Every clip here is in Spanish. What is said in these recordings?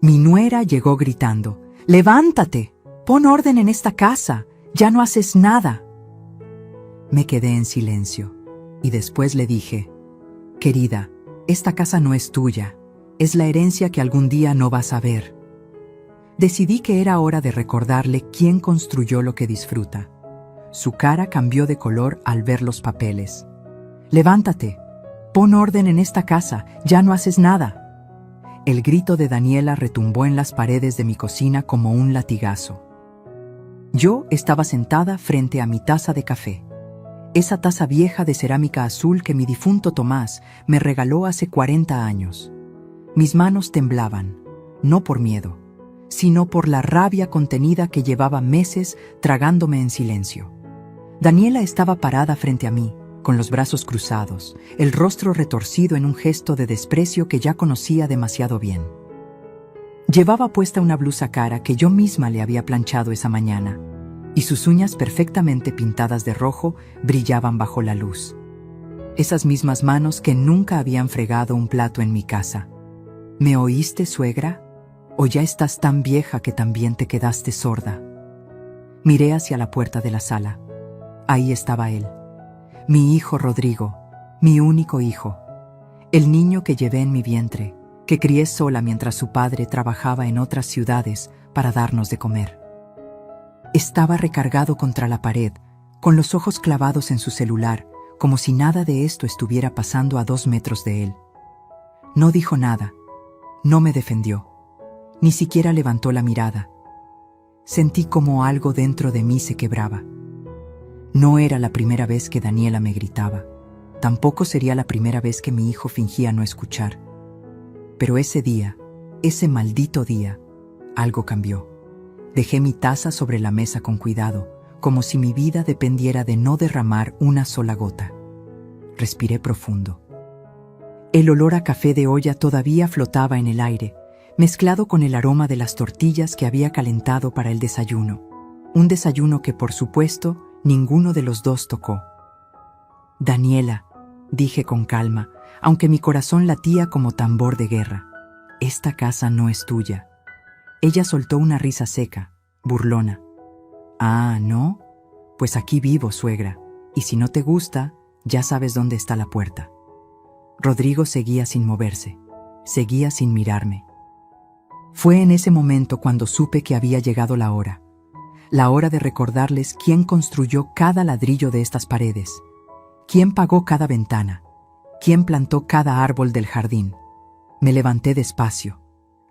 Mi nuera llegó gritando: «¡Levántate! Pon orden en esta casa. Ya no haces nada». Me quedé en silencio y después le dije: «Querida, esta casa no es tuya. Es la herencia que algún día no vas a ver». Decidí que era hora de recordarle quién construyó lo que disfruta. Su cara cambió de color al ver los papeles. «Levántate. Pon orden en esta casa. Ya no haces nada». El grito de Daniela retumbó en las paredes de mi cocina como un latigazo. Yo estaba sentada frente a mi taza de café. Esa taza vieja de cerámica azul que mi difunto Tomás me regaló hace 40 años. Mis manos temblaban, no por miedo, sino por la rabia contenida que llevaba meses tragándome en silencio. Daniela estaba parada frente a mí, con los brazos cruzados, el rostro retorcido en un gesto de desprecio que ya conocía demasiado bien. Llevaba puesta una blusa cara que yo misma le había planchado esa mañana, y sus uñas perfectamente pintadas de rojo brillaban bajo la luz. Esas mismas manos que nunca habían fregado un plato en mi casa. ¿Me oíste, suegra? ¿O ya estás tan vieja que también te quedaste sorda? Miré hacia la puerta de la sala. Ahí estaba él. Mi hijo Rodrigo, mi único hijo, el niño que llevé en mi vientre, que crié sola mientras su padre trabajaba en otras ciudades para darnos de comer. Estaba recargado contra la pared, con los ojos clavados en su celular, como si nada de esto estuviera pasando a 2 metros de él. No dijo nada, no me defendió, ni siquiera levantó la mirada. Sentí como algo dentro de mí se quebraba. No era la primera vez que Daniela me gritaba. Tampoco sería la primera vez que mi hijo fingía no escuchar. Pero ese día, ese maldito día, algo cambió. Dejé mi taza sobre la mesa con cuidado, como si mi vida dependiera de no derramar una sola gota. Respiré profundo. El olor a café de olla todavía flotaba en el aire, mezclado con el aroma de las tortillas que había calentado para el desayuno. Un desayuno que, por supuesto, ninguno de los dos tocó. «Daniela», dije con calma, aunque mi corazón latía como tambor de guerra, «esta casa no es tuya». Ella soltó una risa seca, burlona. «Ah, ¿no? Pues aquí vivo, suegra, y si no te gusta, ya sabes dónde está la puerta». Rodrigo seguía sin moverse, seguía sin mirarme. Fue en ese momento cuando supe que había llegado la hora de recordarles quién construyó cada ladrillo de estas paredes, quién pagó cada ventana, quién plantó cada árbol del jardín. Me levanté despacio.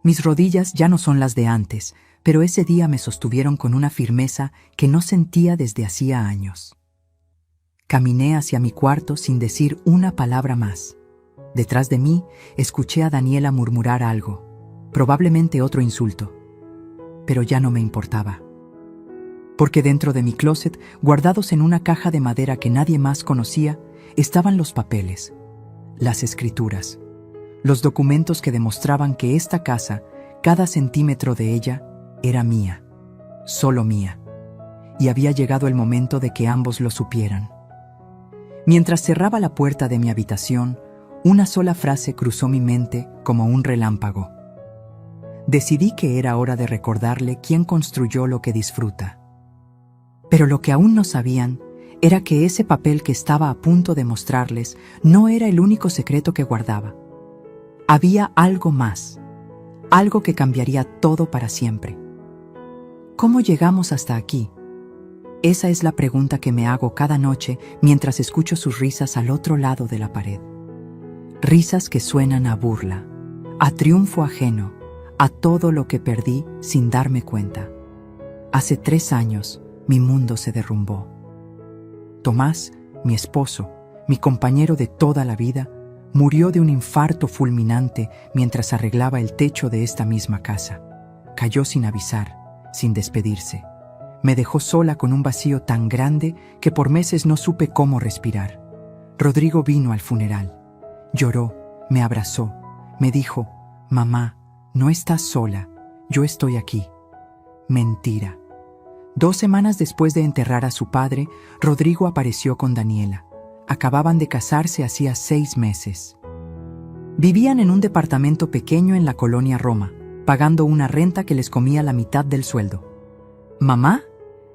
Mis rodillas ya no son las de antes, pero ese día me sostuvieron con una firmeza que no sentía desde hacía años. Caminé hacia mi cuarto sin decir una palabra más. Detrás de mí, escuché a Daniela murmurar algo, probablemente otro insulto, pero ya no me importaba. Porque dentro de mi closet, guardados en una caja de madera que nadie más conocía, estaban los papeles, las escrituras, los documentos que demostraban que esta casa, cada centímetro de ella, era mía, solo mía, y había llegado el momento de que ambos lo supieran. Mientras cerraba la puerta de mi habitación, una sola frase cruzó mi mente como un relámpago. Decidí que era hora de recordarle quién construyó lo que disfruta. Pero lo que aún no sabían era que ese papel que estaba a punto de mostrarles no era el único secreto que guardaba. Había algo más, algo que cambiaría todo para siempre. ¿Cómo llegamos hasta aquí? Esa es la pregunta que me hago cada noche mientras escucho sus risas al otro lado de la pared. Risas que suenan a burla, a triunfo ajeno, a todo lo que perdí sin darme cuenta. Hace 3 años, mi mundo se derrumbó. Tomás, mi esposo, mi compañero de toda la vida, murió de un infarto fulminante mientras arreglaba el techo de esta misma casa. Cayó sin avisar, sin despedirse. Me dejó sola con un vacío tan grande que por meses no supe cómo respirar. Rodrigo vino al funeral. Lloró, me abrazó, me dijo: «Mamá, no estás sola, yo estoy aquí». Mentira. 2 semanas después de enterrar a su padre, Rodrigo apareció con Daniela. Acababan de casarse hacía 6 meses. Vivían en un departamento pequeño en la colonia Roma, pagando una renta que les comía la mitad del sueldo. «Mamá»,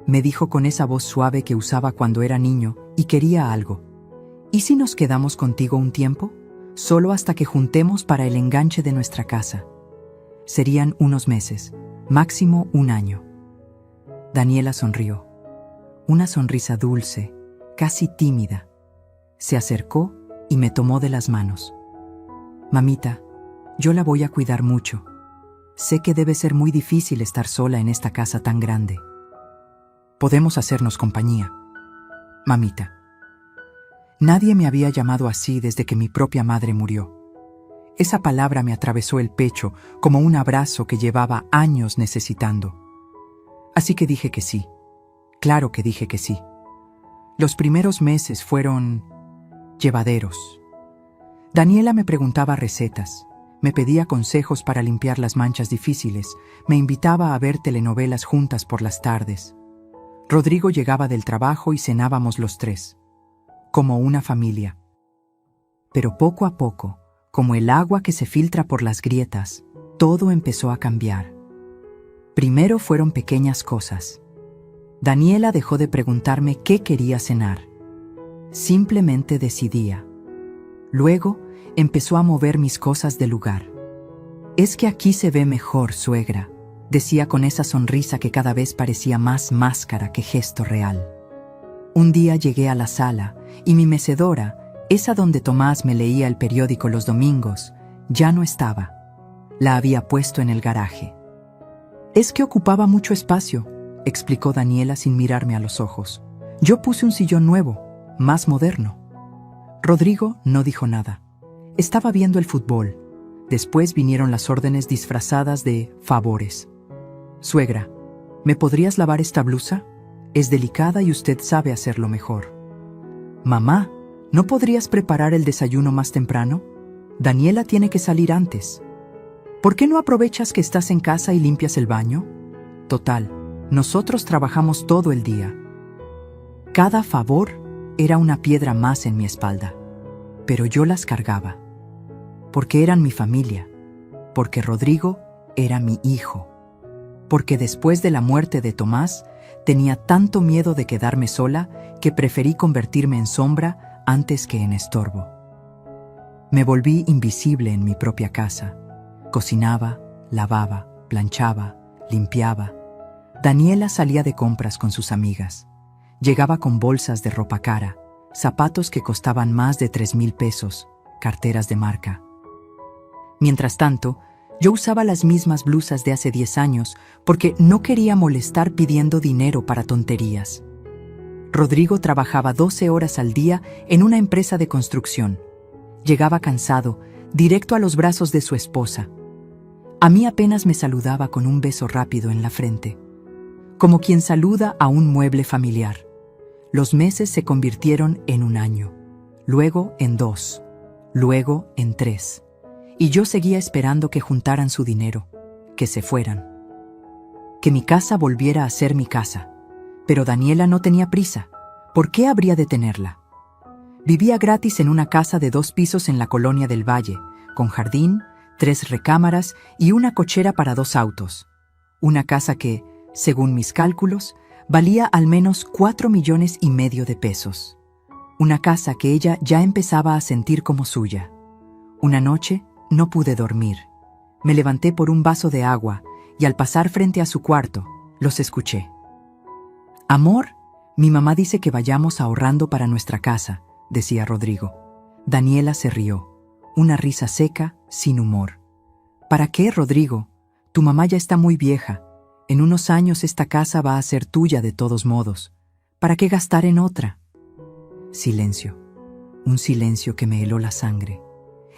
me dijo con esa voz suave que usaba cuando era niño y quería algo. «¿Y si nos quedamos contigo un tiempo? Solo hasta que juntemos para el enganche de nuestra casa». Serían unos meses, máximo un año. Daniela sonrió. Una sonrisa dulce, casi tímida. Se acercó y me tomó de las manos. «Mamita, yo la voy a cuidar mucho. Sé que debe ser muy difícil estar sola en esta casa tan grande. Podemos hacernos compañía, mamita». Nadie me había llamado así desde que mi propia madre murió. Esa palabra me atravesó el pecho como un abrazo que llevaba años necesitando. Así que dije que sí. Claro que dije que sí. Los primeros meses fueron llevaderos. Daniela me preguntaba recetas, me pedía consejos para limpiar las manchas difíciles, me invitaba a ver telenovelas juntas por las tardes. Rodrigo llegaba del trabajo y cenábamos los tres, como una familia. Pero poco a poco, como el agua que se filtra por las grietas, todo empezó a cambiar. Primero fueron pequeñas cosas. Daniela dejó de preguntarme qué quería cenar. Simplemente decidía. Luego empezó a mover mis cosas de lugar. «Es que aquí se ve mejor, suegra», decía con esa sonrisa que cada vez parecía más máscara que gesto real. Un día llegué a la sala y mi mecedora, esa donde Tomás me leía el periódico los domingos, ya no estaba. La había puesto en el garaje. «Es que ocupaba mucho espacio», explicó Daniela sin mirarme a los ojos. «Yo puse un sillón nuevo, más moderno». Rodrigo no dijo nada. Estaba viendo el fútbol. Después vinieron las órdenes disfrazadas de favores. «Suegra, ¿me podrías lavar esta blusa? Es delicada y usted sabe hacerlo mejor». «Mamá, ¿no podrías preparar el desayuno más temprano? Daniela tiene que salir antes». «¿Por qué no aprovechas que estás en casa y limpias el baño? Total, nosotros trabajamos todo el día». Cada favor era una piedra más en mi espalda, pero yo las cargaba. Porque eran mi familia, porque Rodrigo era mi hijo, porque después de la muerte de Tomás tenía tanto miedo de quedarme sola que preferí convertirme en sombra antes que en estorbo. Me volví invisible en mi propia casa. Cocinaba, lavaba, planchaba, limpiaba. Daniela salía de compras con sus amigas. Llegaba con bolsas de ropa cara, zapatos que costaban más de 3,000 pesos, carteras de marca. Mientras tanto, yo usaba las mismas blusas de hace 10 años porque no quería molestar pidiendo dinero para tonterías. Rodrigo trabajaba 12 horas al día en una empresa de construcción. Llegaba cansado, directo a los brazos de su esposa. A mí apenas me saludaba con un beso rápido en la frente, como quien saluda a un mueble familiar. Los meses se convirtieron en un año, luego en 2, luego en 3. Y yo seguía esperando que juntaran su dinero, que se fueran. Que mi casa volviera a ser mi casa. Pero Daniela no tenía prisa. ¿Por qué habría de tenerla? Vivía gratis en una casa de 2 pisos en la colonia del Valle, con jardín, 3 recámaras y una cochera para 2 autos. Una casa que, según mis cálculos, valía al menos 4,5 millones de pesos. Una casa que ella ya empezaba a sentir como suya. Una noche no pude dormir. Me levanté por un vaso de agua y al pasar frente a su cuarto, los escuché. «Amor, mi mamá dice que vayamos ahorrando para nuestra casa», decía Rodrigo. Daniela se rió, una risa seca, sin humor. «¿Para qué, Rodrigo? Tu mamá ya está muy vieja. En unos años esta casa va a ser tuya de todos modos. ¿Para qué gastar en otra?» Silencio. Un silencio que me heló la sangre.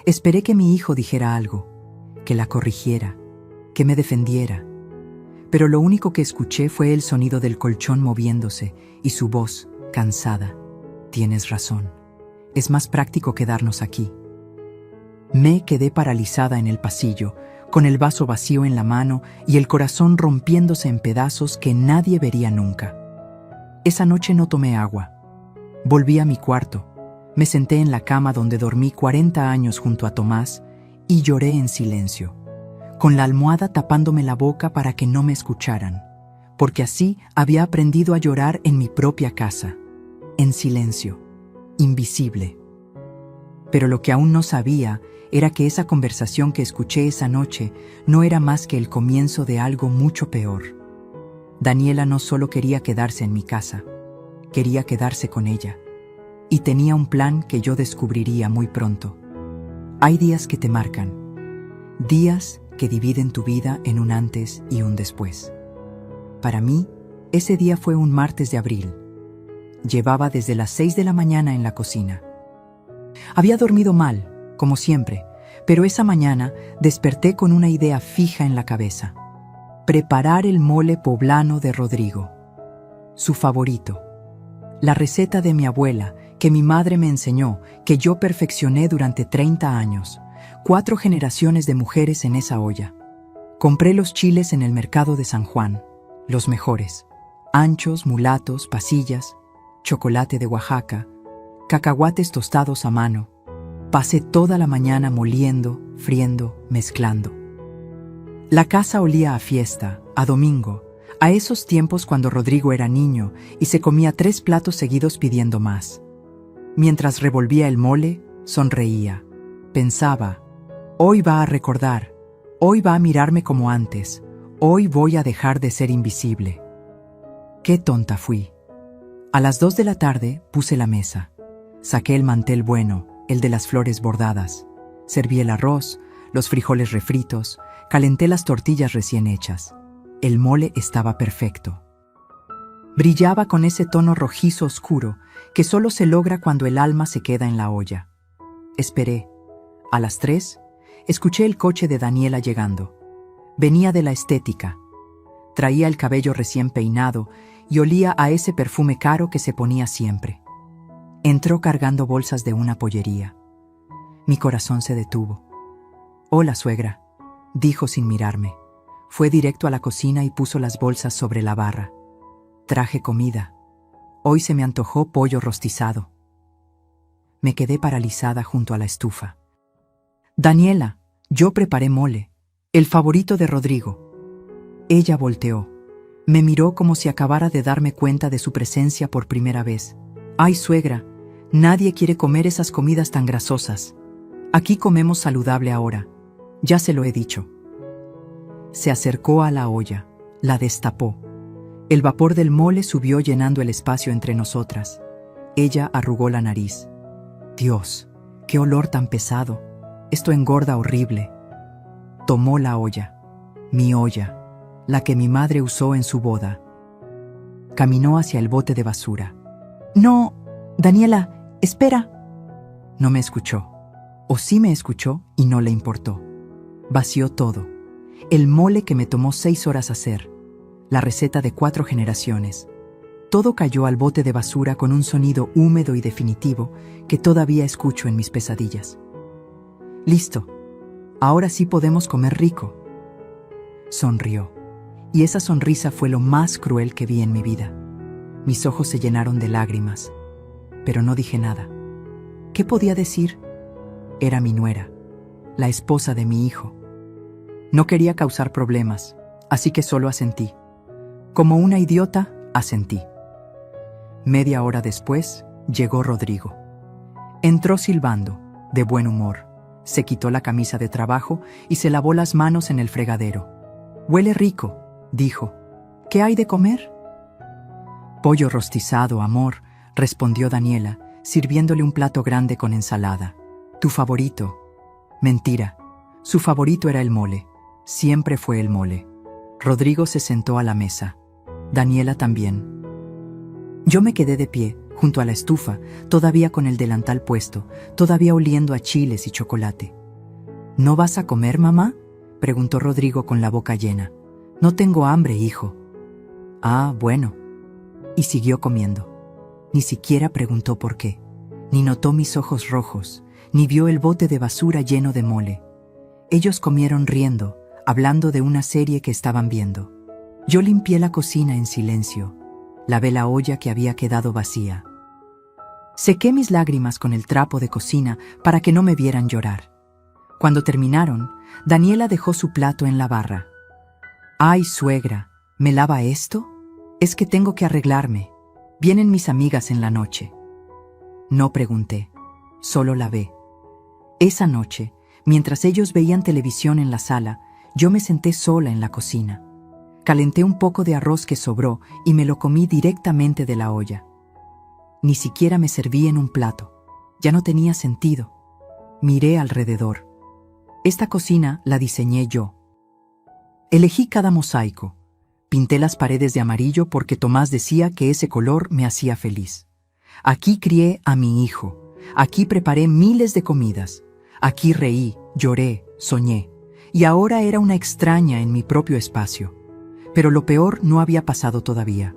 Esperé que mi hijo dijera algo, que la corrigiera, que me defendiera. Pero lo único que escuché fue el sonido del colchón moviéndose y su voz, cansada. «Tienes razón. Es más práctico quedarnos aquí». Me quedé paralizada en el pasillo, con el vaso vacío en la mano y el corazón rompiéndose en pedazos que nadie vería nunca. Esa noche no tomé agua. Volví a mi cuarto, me senté en la cama donde dormí 40 años junto a Tomás y lloré en silencio, con la almohada tapándome la boca para que no me escucharan, porque así había aprendido a llorar en mi propia casa, en silencio, invisible. Pero lo que aún no sabía era que esa conversación que escuché esa noche no era más que el comienzo de algo mucho peor. Daniela no solo quería quedarse en mi casa, quería quedarse con ella. Y tenía un plan que yo descubriría muy pronto. Hay días que te marcan, días que dividen tu vida en un antes y un después. Para mí, ese día fue un martes de abril. Llevaba desde las 6 de la mañana en la cocina. Había dormido mal, como siempre, pero esa mañana desperté con una idea fija en la cabeza: preparar el mole poblano de Rodrigo, su favorito. La receta de mi abuela, que mi madre me enseñó, que yo perfeccioné durante 30 años, 4 generaciones de mujeres en esa olla. Compré los chiles en el mercado de San Juan, los mejores: anchos, mulatos, pasillas, chocolate de Oaxaca, cacahuates tostados a mano. Pasé toda la mañana moliendo, friendo, mezclando. La casa olía a fiesta, a domingo, a esos tiempos cuando Rodrigo era niño y se comía 3 platos seguidos pidiendo más. Mientras revolvía el mole, sonreía. Pensaba: hoy va a recordar, hoy va a mirarme como antes, hoy voy a dejar de ser invisible. Qué tonta fui. A las 2 de la tarde puse la mesa. Saqué el mantel bueno, el de las flores bordadas. Serví el arroz, los frijoles refritos, calenté las tortillas recién hechas. El mole estaba perfecto. Brillaba con ese tono rojizo oscuro que solo se logra cuando el alma se queda en la olla. Esperé. A las 3, escuché el coche de Daniela llegando. Venía de la estética. Traía el cabello recién peinado y olía a ese perfume caro que se ponía siempre. Entró cargando bolsas de una pollería. Mi corazón se detuvo. «Hola, suegra», dijo sin mirarme. Fue directo a la cocina y puso las bolsas sobre la barra. Traje comida. Hoy se me antojó pollo rostizado. Me quedé paralizada junto a la estufa. «Daniela, yo preparé mole, el favorito de Rodrigo». Ella volteó. Me miró como si acabara de darme cuenta de su presencia por primera vez. «Ay, suegra, nadie quiere comer esas comidas tan grasosas. Aquí comemos saludable ahora. Ya se lo he dicho». Se acercó a la olla, la destapó. El vapor del mole subió llenando el espacio entre nosotras. Ella arrugó la nariz. «Dios, qué olor tan pesado. Esto engorda horrible». Tomó la olla, mi olla, la que mi madre usó en su boda. Caminó hacia el bote de basura. «No, Daniela, espera». No me escuchó. O sí me escuchó y no le importó. Vació todo. El mole que me tomó 6 horas hacer. La receta de 4 generaciones. Todo cayó al bote de basura con un sonido húmedo y definitivo que todavía escucho en mis pesadillas. «Listo. Ahora sí podemos comer rico». Sonrió. Y esa sonrisa fue lo más cruel que vi en mi vida. Mis ojos se llenaron de lágrimas. Pero no dije nada. ¿Qué podía decir? Era mi nuera, la esposa de mi hijo. No quería causar problemas, así que solo asentí. Como una idiota, asentí. Media hora después, llegó Rodrigo. Entró silbando, de buen humor. Se quitó la camisa de trabajo y se lavó las manos en el fregadero. «Huele rico», dijo. «¿Qué hay de comer?» «Pollo rostizado, amor», respondió Daniela, sirviéndole un plato grande con ensalada. «Tu favorito». Mentira. Su favorito era el mole. Siempre fue el mole. Rodrigo se sentó a la mesa. Daniela también. Yo me quedé de pie, junto a la estufa, todavía con el delantal puesto, todavía oliendo a chiles y chocolate. «¿No vas a comer, mamá?», preguntó Rodrigo con la boca llena. «No tengo hambre, hijo». «Ah, bueno». Y siguió comiendo. Ni siquiera preguntó por qué, ni notó mis ojos rojos, ni vio el bote de basura lleno de mole. Ellos comieron riendo, hablando de una serie que estaban viendo. Yo limpié la cocina en silencio. Lavé la olla que había quedado vacía. Sequé mis lágrimas con el trapo de cocina para que no me vieran llorar. Cuando terminaron, Daniela dejó su plato en la barra. «Ay, suegra, ¿me lava esto? Es que tengo que arreglarme. Vienen mis amigas en la noche». No pregunté, solo lavé. Esa noche, mientras ellos veían televisión en la sala, yo me senté sola en la cocina. Calenté un poco de arroz que sobró y me lo comí directamente de la olla. Ni siquiera me serví en un plato. Ya no tenía sentido. Miré alrededor. Esta cocina la diseñé yo. Elegí cada mosaico. Pinté las paredes de amarillo porque Tomás decía que ese color me hacía feliz. Aquí crié a mi hijo. Aquí preparé miles de comidas. Aquí reí, lloré, soñé. Y ahora era una extraña en mi propio espacio. Pero lo peor no había pasado todavía.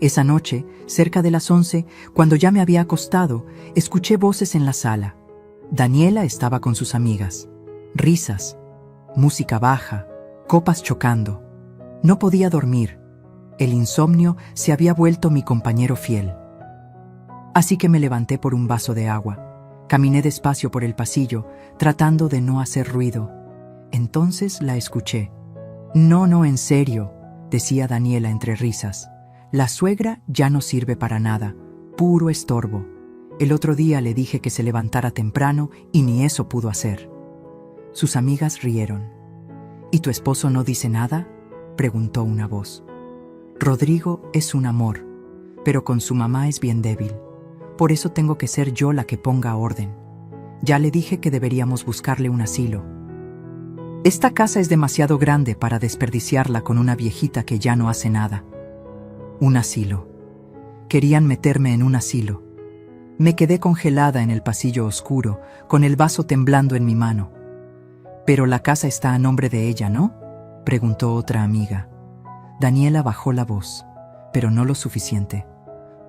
Esa noche, cerca de las 11, cuando ya me había acostado, escuché voces en la sala. Daniela estaba con sus amigas. Risas, música baja, copas chocando. No podía dormir. El insomnio se había vuelto mi compañero fiel. Así que me levanté por un vaso de agua. Caminé despacio por el pasillo, tratando de no hacer ruido. Entonces la escuché. No, en serio, decía Daniela entre risas. La suegra ya no sirve para nada, puro estorbo. El otro día le dije que se levantara temprano y ni eso pudo hacer. Sus amigas rieron. ¿Y tu esposo no dice nada?, preguntó una voz. Rodrigo es un amor, pero con su mamá es bien débil. Por eso tengo que ser yo la que ponga orden. Ya le dije que deberíamos buscarle un asilo. Esta casa es demasiado grande para desperdiciarla con una viejita que ya no hace nada. Un asilo. Querían meterme en un asilo. Me quedé congelada en el pasillo oscuro, con el vaso temblando en mi mano. «Pero la casa está a nombre de ella, ¿no?», preguntó otra amiga. Daniela bajó la voz, pero no lo suficiente.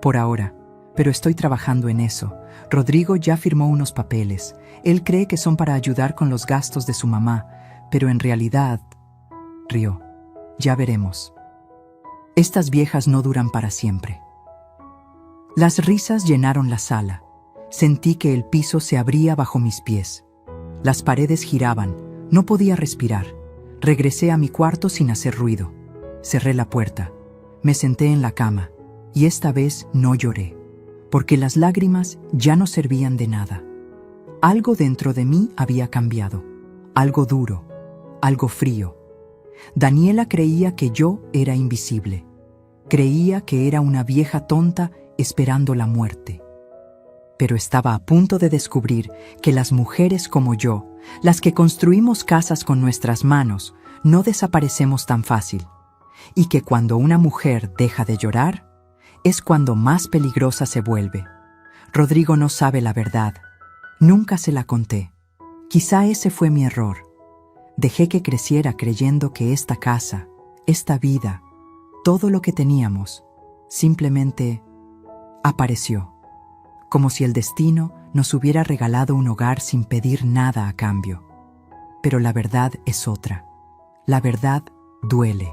«Por ahora, pero estoy trabajando en eso. Rodrigo ya firmó unos papeles. Él cree que son para ayudar con los gastos de su mamá, pero en realidad…», rió. «Ya veremos. Estas viejas no duran para siempre». Las risas llenaron la sala. Sentí que el piso se abría bajo mis pies. Las paredes giraban. No podía respirar. Regresé a mi cuarto sin hacer ruido. Cerré la puerta. Me senté en la cama. Y esta vez no lloré, porque las lágrimas ya no servían de nada. Algo dentro de mí había cambiado. Algo duro. Algo frío. Daniela creía que yo era invisible. Creía que era una vieja tonta esperando la muerte. Pero estaba a punto de descubrir que las mujeres como yo, las que construimos casas con nuestras manos, no desaparecemos tan fácil. Y que cuando una mujer deja de llorar, es cuando más peligrosa se vuelve. Rodrigo no sabe la verdad. Nunca se la conté. Quizá ese fue mi error. Dejé que creciera creyendo que esta casa, esta vida, todo lo que teníamos, simplemente apareció. Como si el destino nos hubiera regalado un hogar sin pedir nada a cambio. Pero la verdad es otra. La verdad duele.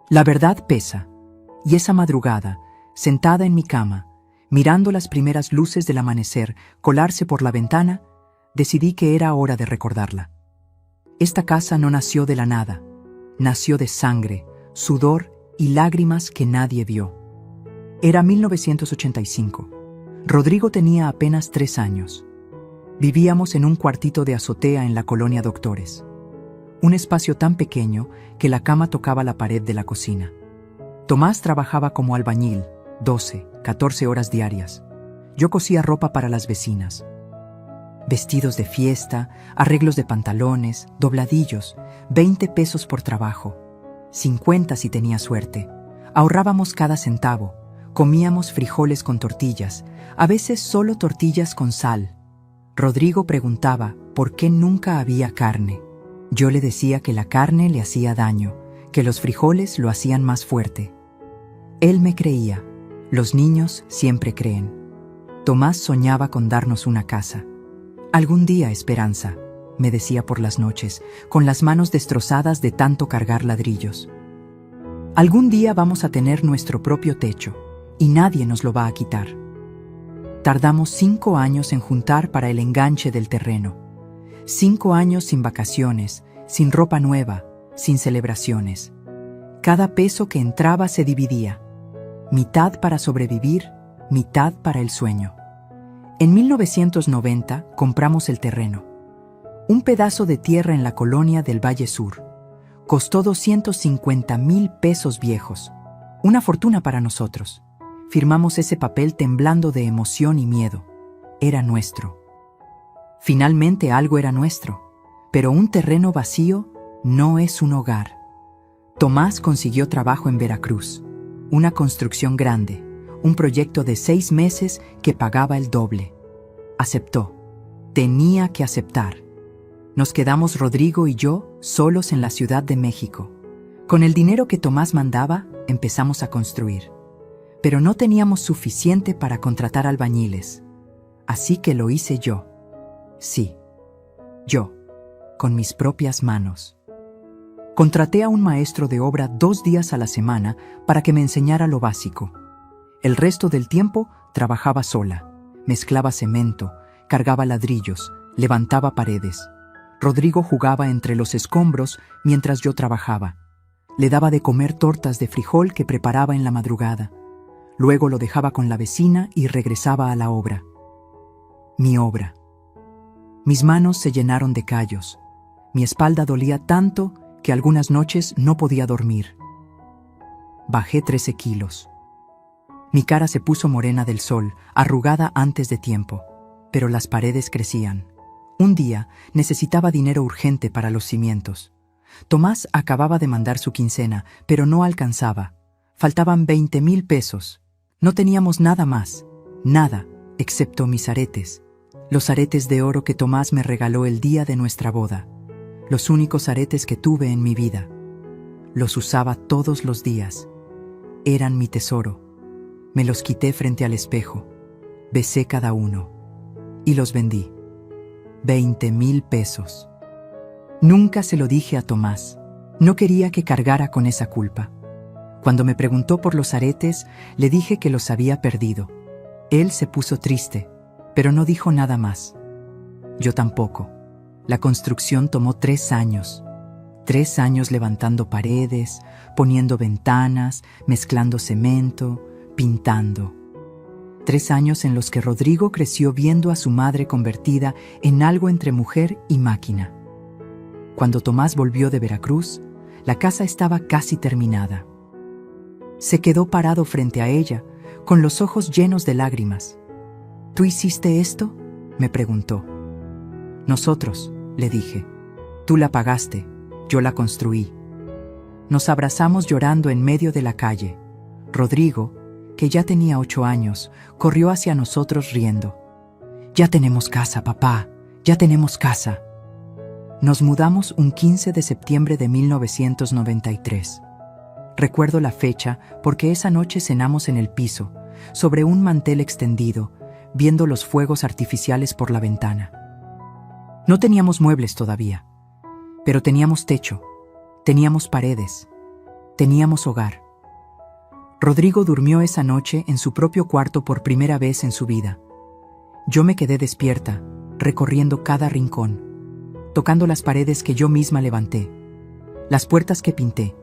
La verdad pesa. Y esa madrugada, sentada en mi cama, mirando las primeras luces del amanecer colarse por la ventana, decidí que era hora de recordarla. Esta casa no nació de la nada. Nació de sangre, sudor y lágrimas que nadie vio. Era 1985. Rodrigo tenía apenas 3 años. Vivíamos en un cuartito de azotea en la colonia Doctores. Un espacio tan pequeño que la cama tocaba la pared de la cocina. Tomás trabajaba como albañil, 12, 14 horas diarias. Yo cosía ropa para las vecinas. Vestidos de fiesta, arreglos de pantalones, dobladillos, 20 pesos por trabajo. 50 si tenía suerte. Ahorrábamos cada centavo. Comíamos frijoles con tortillas, a veces solo tortillas con sal. Rodrigo preguntaba por qué nunca había carne. Yo le decía que la carne le hacía daño, que los frijoles lo hacían más fuerte. Él me creía. Los niños siempre creen. Tomás soñaba con darnos una casa. Algún día, Esperanza, me decía por las noches, con las manos destrozadas de tanto cargar ladrillos. Algún día vamos a tener nuestro propio techo. Y nadie nos lo va a quitar. Tardamos 5 años en juntar para el enganche del terreno. 5 años sin vacaciones, sin ropa nueva, sin celebraciones. Cada peso que entraba se dividía. Mitad para sobrevivir, mitad para el sueño. En 1990 compramos el terreno. Un pedazo de tierra en la colonia del Valle Sur. Costó 250,000 pesos viejos. Una fortuna para nosotros. Firmamos ese papel temblando de emoción y miedo. Era nuestro. Finalmente algo era nuestro. Pero un terreno vacío no es un hogar. Tomás consiguió trabajo en Veracruz. Una construcción grande. Un proyecto de 6 meses que pagaba el doble. Aceptó. Tenía que aceptar. Nos quedamos Rodrigo y yo solos en la Ciudad de México. Con el dinero que Tomás mandaba, empezamos a construir. Pero no teníamos suficiente para contratar albañiles. Así que lo hice yo. Sí, yo, con mis propias manos. Contraté a un maestro de obra 2 días a la semana para que me enseñara lo básico. El resto del tiempo trabajaba sola. Mezclaba cemento, cargaba ladrillos, levantaba paredes. Rodrigo jugaba entre los escombros mientras yo trabajaba. Le daba de comer tortas de frijol que preparaba en la madrugada. Luego lo dejaba con la vecina y regresaba a la obra. Mi obra. Mis manos se llenaron de callos. Mi espalda dolía tanto que algunas noches no podía dormir. Bajé 13 kilos. Mi cara se puso morena del sol, arrugada antes de tiempo, pero las paredes crecían. Un día necesitaba dinero urgente para los cimientos. Tomás acababa de mandar su quincena, pero no alcanzaba. Faltaban 20,000 pesos. No teníamos nada más, nada, excepto mis aretes. Los aretes de oro que Tomás me regaló el día de nuestra boda. Los únicos aretes que tuve en mi vida. Los usaba todos los días. Eran mi tesoro. Me los quité frente al espejo. Besé cada uno. Y los vendí. 20,000 pesos. Nunca se lo dije a Tomás. No quería que cargara con esa culpa. Cuando me preguntó por los aretes, le dije que los había perdido. Él se puso triste, pero no dijo nada más. Yo tampoco. La construcción tomó 3 años. 3 años levantando paredes, poniendo ventanas, mezclando cemento, pintando. 3 años en los que Rodrigo creció viendo a su madre convertida en algo entre mujer y máquina. Cuando Tomás volvió de Veracruz, la casa estaba casi terminada. Se quedó parado frente a ella, con los ojos llenos de lágrimas. ¿Tú hiciste esto?, me preguntó. Nosotros, le dije. Tú la pagaste, yo la construí. Nos abrazamos llorando en medio de la calle. Rodrigo, que ya tenía 8 años, corrió hacia nosotros riendo. Ya tenemos casa, papá, ya tenemos casa. Nos mudamos un 15 de septiembre de 1993. Recuerdo la fecha porque esa noche cenamos en el piso, sobre un mantel extendido, viendo los fuegos artificiales por la ventana. No teníamos muebles todavía, pero teníamos techo, teníamos paredes, teníamos hogar. Rodrigo durmió esa noche en su propio cuarto por primera vez en su vida. Yo me quedé despierta, recorriendo cada rincón, tocando las paredes que yo misma levanté, las puertas que pinté,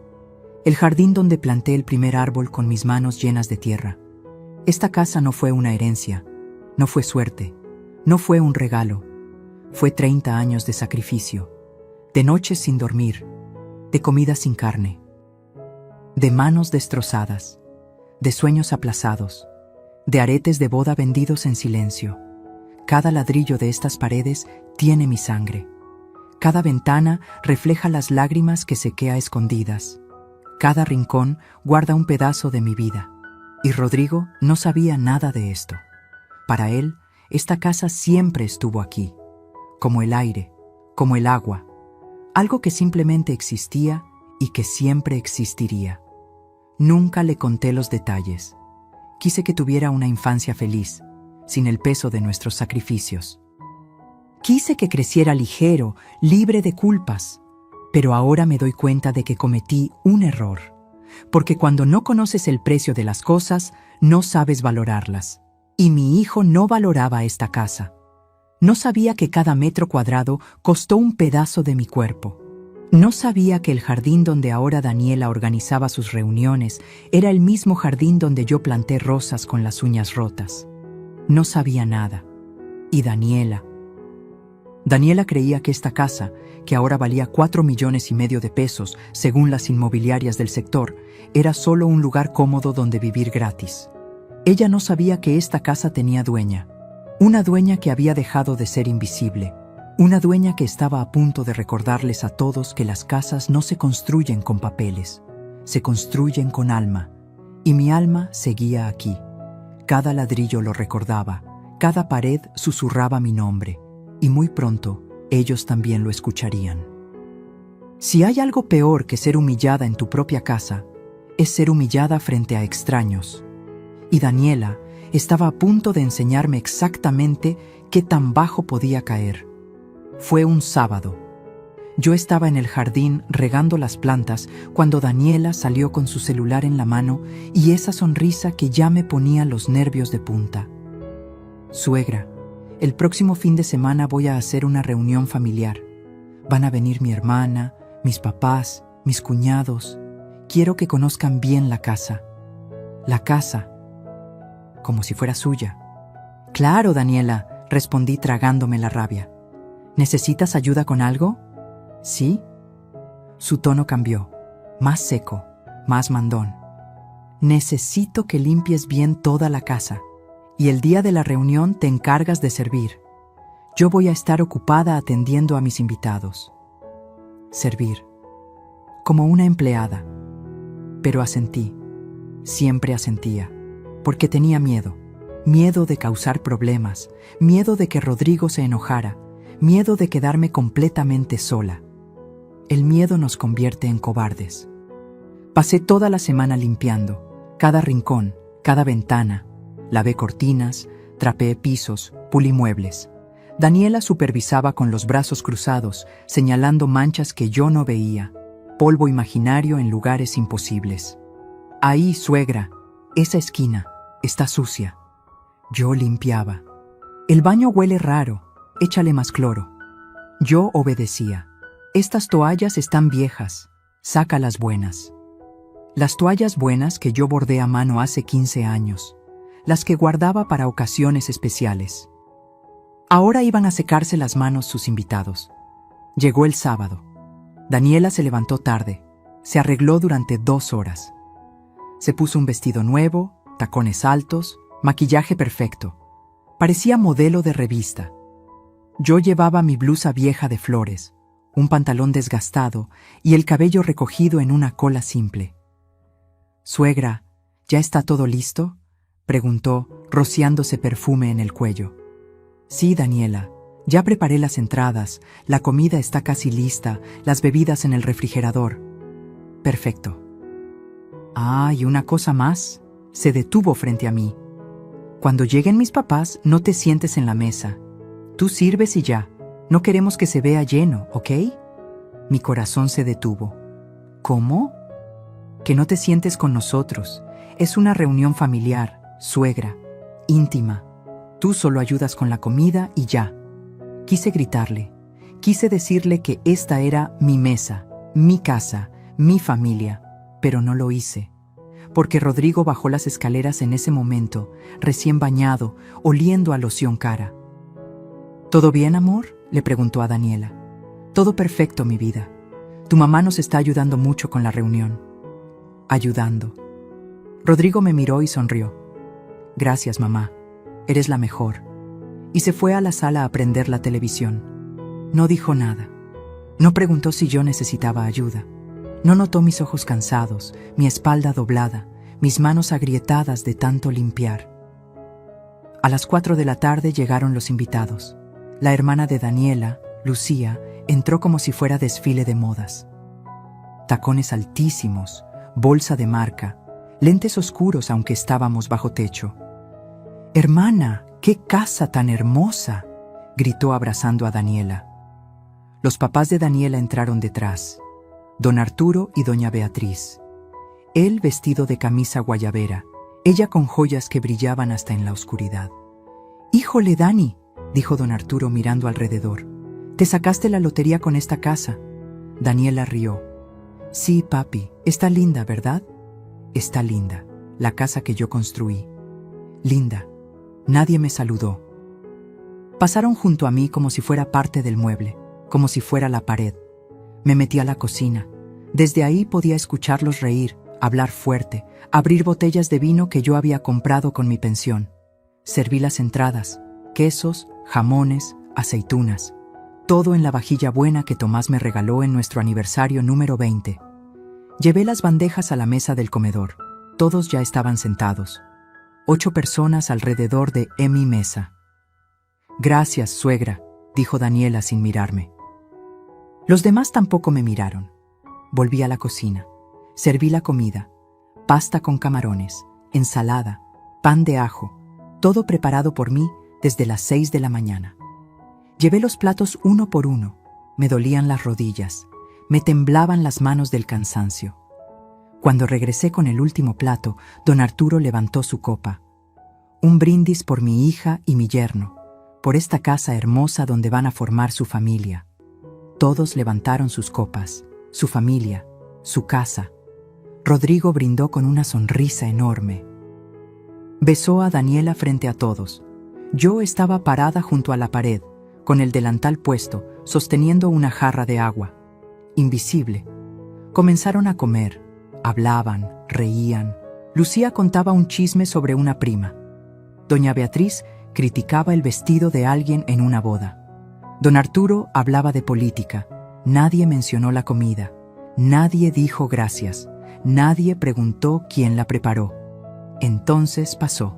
el jardín donde planté el primer árbol con mis manos llenas de tierra. Esta casa no fue una herencia, no fue suerte, no fue un regalo, fue 30 años de sacrificio, de noches sin dormir, de comida sin carne, de manos destrozadas, de sueños aplazados, de aretes de boda vendidos en silencio. Cada ladrillo de estas paredes tiene mi sangre. Cada ventana refleja las lágrimas que sequé a escondidas. Cada rincón guarda un pedazo de mi vida. Y Rodrigo no sabía nada de esto. Para él, esta casa siempre estuvo aquí, como el aire, como el agua, algo que simplemente existía y que siempre existiría. Nunca le conté los detalles. Quise que tuviera una infancia feliz, sin el peso de nuestros sacrificios. Quise que creciera ligero, libre de culpas, pero ahora me doy cuenta de que cometí un error, porque cuando no conoces el precio de las cosas, no sabes valorarlas. Y mi hijo no valoraba esta casa. No sabía que cada metro cuadrado costó un pedazo de mi cuerpo. No sabía que el jardín donde ahora Daniela organizaba sus reuniones era el mismo jardín donde yo planté rosas con las uñas rotas. No sabía nada. Y Daniela creía que esta casa, que ahora valía 4,5 millones de pesos, según las inmobiliarias del sector, era solo un lugar cómodo donde vivir gratis. Ella no sabía que esta casa tenía dueña. Una dueña que había dejado de ser invisible. Una dueña que estaba a punto de recordarles a todos que las casas no se construyen con papeles, se construyen con alma. Y mi alma seguía aquí. Cada ladrillo lo recordaba, cada pared susurraba mi nombre. Y muy pronto, ellos también lo escucharían. Si hay algo peor que ser humillada en tu propia casa, es ser humillada frente a extraños. Y Daniela estaba a punto de enseñarme exactamente qué tan bajo podía caer. Fue un sábado. Yo estaba en el jardín regando las plantas cuando Daniela salió con su celular en la mano y esa sonrisa que ya me ponía los nervios de punta. Suegra, el próximo fin de semana voy a hacer una reunión familiar. Van a venir mi hermana, mis papás, mis cuñados. Quiero que conozcan bien la casa. La casa, como si fuera suya. Claro, Daniela, respondí tragándome la rabia. ¿Necesitas ayuda con algo? ¿Sí? Su tono cambió, más seco, más mandón. Necesito que limpies bien toda la casa. Y el día de la reunión te encargas de servir. Yo voy a estar ocupada atendiendo a mis invitados. Servir. Como una empleada. Pero asentí. Siempre asentía. Porque tenía miedo. Miedo de causar problemas. Miedo de que Rodrigo se enojara. Miedo de quedarme completamente sola. El miedo nos convierte en cobardes. Pasé toda la semana limpiando. Cada rincón, cada ventana. Lavé cortinas, trapeé pisos, pulí muebles. Daniela supervisaba con los brazos cruzados, señalando manchas que yo no veía, polvo imaginario en lugares imposibles. Ahí, suegra, esa esquina, está sucia. Yo limpiaba. El baño huele raro, échale más cloro. Yo obedecía. Estas toallas están viejas, saca las buenas. Las toallas buenas que yo bordé a mano hace 15 años. Las que guardaba para ocasiones especiales. Ahora iban a secarse las manos sus invitados. Llegó el sábado. Daniela se levantó tarde. Se arregló durante 2 horas. Se puso un vestido nuevo, tacones altos, maquillaje perfecto. Parecía modelo de revista. Yo llevaba mi blusa vieja de flores, un pantalón desgastado y el cabello recogido en una cola simple. «Suegra, ¿ya está todo listo?», preguntó, rociándose perfume en el cuello. «Sí, Daniela, ya preparé las entradas, la comida está casi lista, las bebidas en el refrigerador». «Perfecto». «Ah, y una cosa más», se detuvo frente a mí. «Cuando lleguen mis papás, no te sientes en la mesa. Tú sirves y ya, no queremos que se vea lleno, ¿ok?». Mi corazón se detuvo. «¿Cómo?». «Que no te sientes con nosotros, es una reunión familiar, suegra, íntima. Tú solo ayudas con la comida y ya». Quise gritarle, quise decirle que esta era mi mesa, mi casa, mi familia, pero no lo hice, porque Rodrigo bajó las escaleras en ese momento, recién bañado, oliendo a loción cara. «¿Todo bien, amor?», le preguntó a Daniela. «Todo perfecto, mi vida. Tu mamá nos está ayudando mucho con la reunión». «Ayudando». Rodrigo me miró y sonrió. «Gracias, mamá. Eres la mejor». Y se fue a la sala a prender la televisión. No dijo nada. No preguntó si yo necesitaba ayuda. No notó mis ojos cansados, mi espalda doblada, mis manos agrietadas de tanto limpiar. A las 4 de la tarde llegaron los invitados. La hermana de Daniela, Lucía, entró como si fuera desfile de modas. Tacones altísimos, bolsa de marca, lentes oscuros aunque estábamos bajo techo. «Hermana, qué casa tan hermosa», gritó abrazando a Daniela. Los papás de Daniela entraron detrás, don Arturo y doña Beatriz. Él vestido de camisa guayabera, ella con joyas que brillaban hasta en la oscuridad. «Híjole, Dani, dijo don Arturo mirando alrededor. Te sacaste la lotería con esta casa. Daniela rió. Sí, papi, está linda, ¿verdad? Está linda, la casa que yo construí. Linda. Nadie me saludó. Pasaron junto a mí como si fuera parte del mueble, como si fuera la pared. Me metí a la cocina. Desde ahí podía escucharlos reír, hablar fuerte, abrir botellas de vino que yo había comprado con mi pensión. Serví las entradas, quesos, jamones, aceitunas. Todo en la vajilla buena que Tomás me regaló en nuestro aniversario número 20. Llevé las bandejas a la mesa del comedor. Todos ya estaban sentados. 8 personas alrededor de mi mesa. Gracias, suegra, dijo Daniela sin mirarme. Los demás tampoco me miraron. Volví a la cocina. Serví la comida. Pasta con camarones, ensalada, pan de ajo, todo preparado por mí desde las 6 de la mañana. Llevé los platos uno por uno. Me dolían las rodillas. Me temblaban las manos del cansancio. Cuando regresé con el último plato, don Arturo levantó su copa. Un brindis por mi hija y mi yerno, por esta casa hermosa donde van a formar su familia. Todos levantaron sus copas, su familia, su casa. Rodrigo brindó con una sonrisa enorme. Besó a Daniela frente a todos. Yo estaba parada junto a la pared, con el delantal puesto, sosteniendo una jarra de agua. Invisible. Comenzaron a comer, hablaban, reían. Lucía contaba un chisme sobre una prima. Doña Beatriz criticaba el vestido de alguien en una boda. Don Arturo hablaba de política. Nadie mencionó la comida. Nadie dijo gracias. Nadie preguntó quién la preparó. Entonces pasó.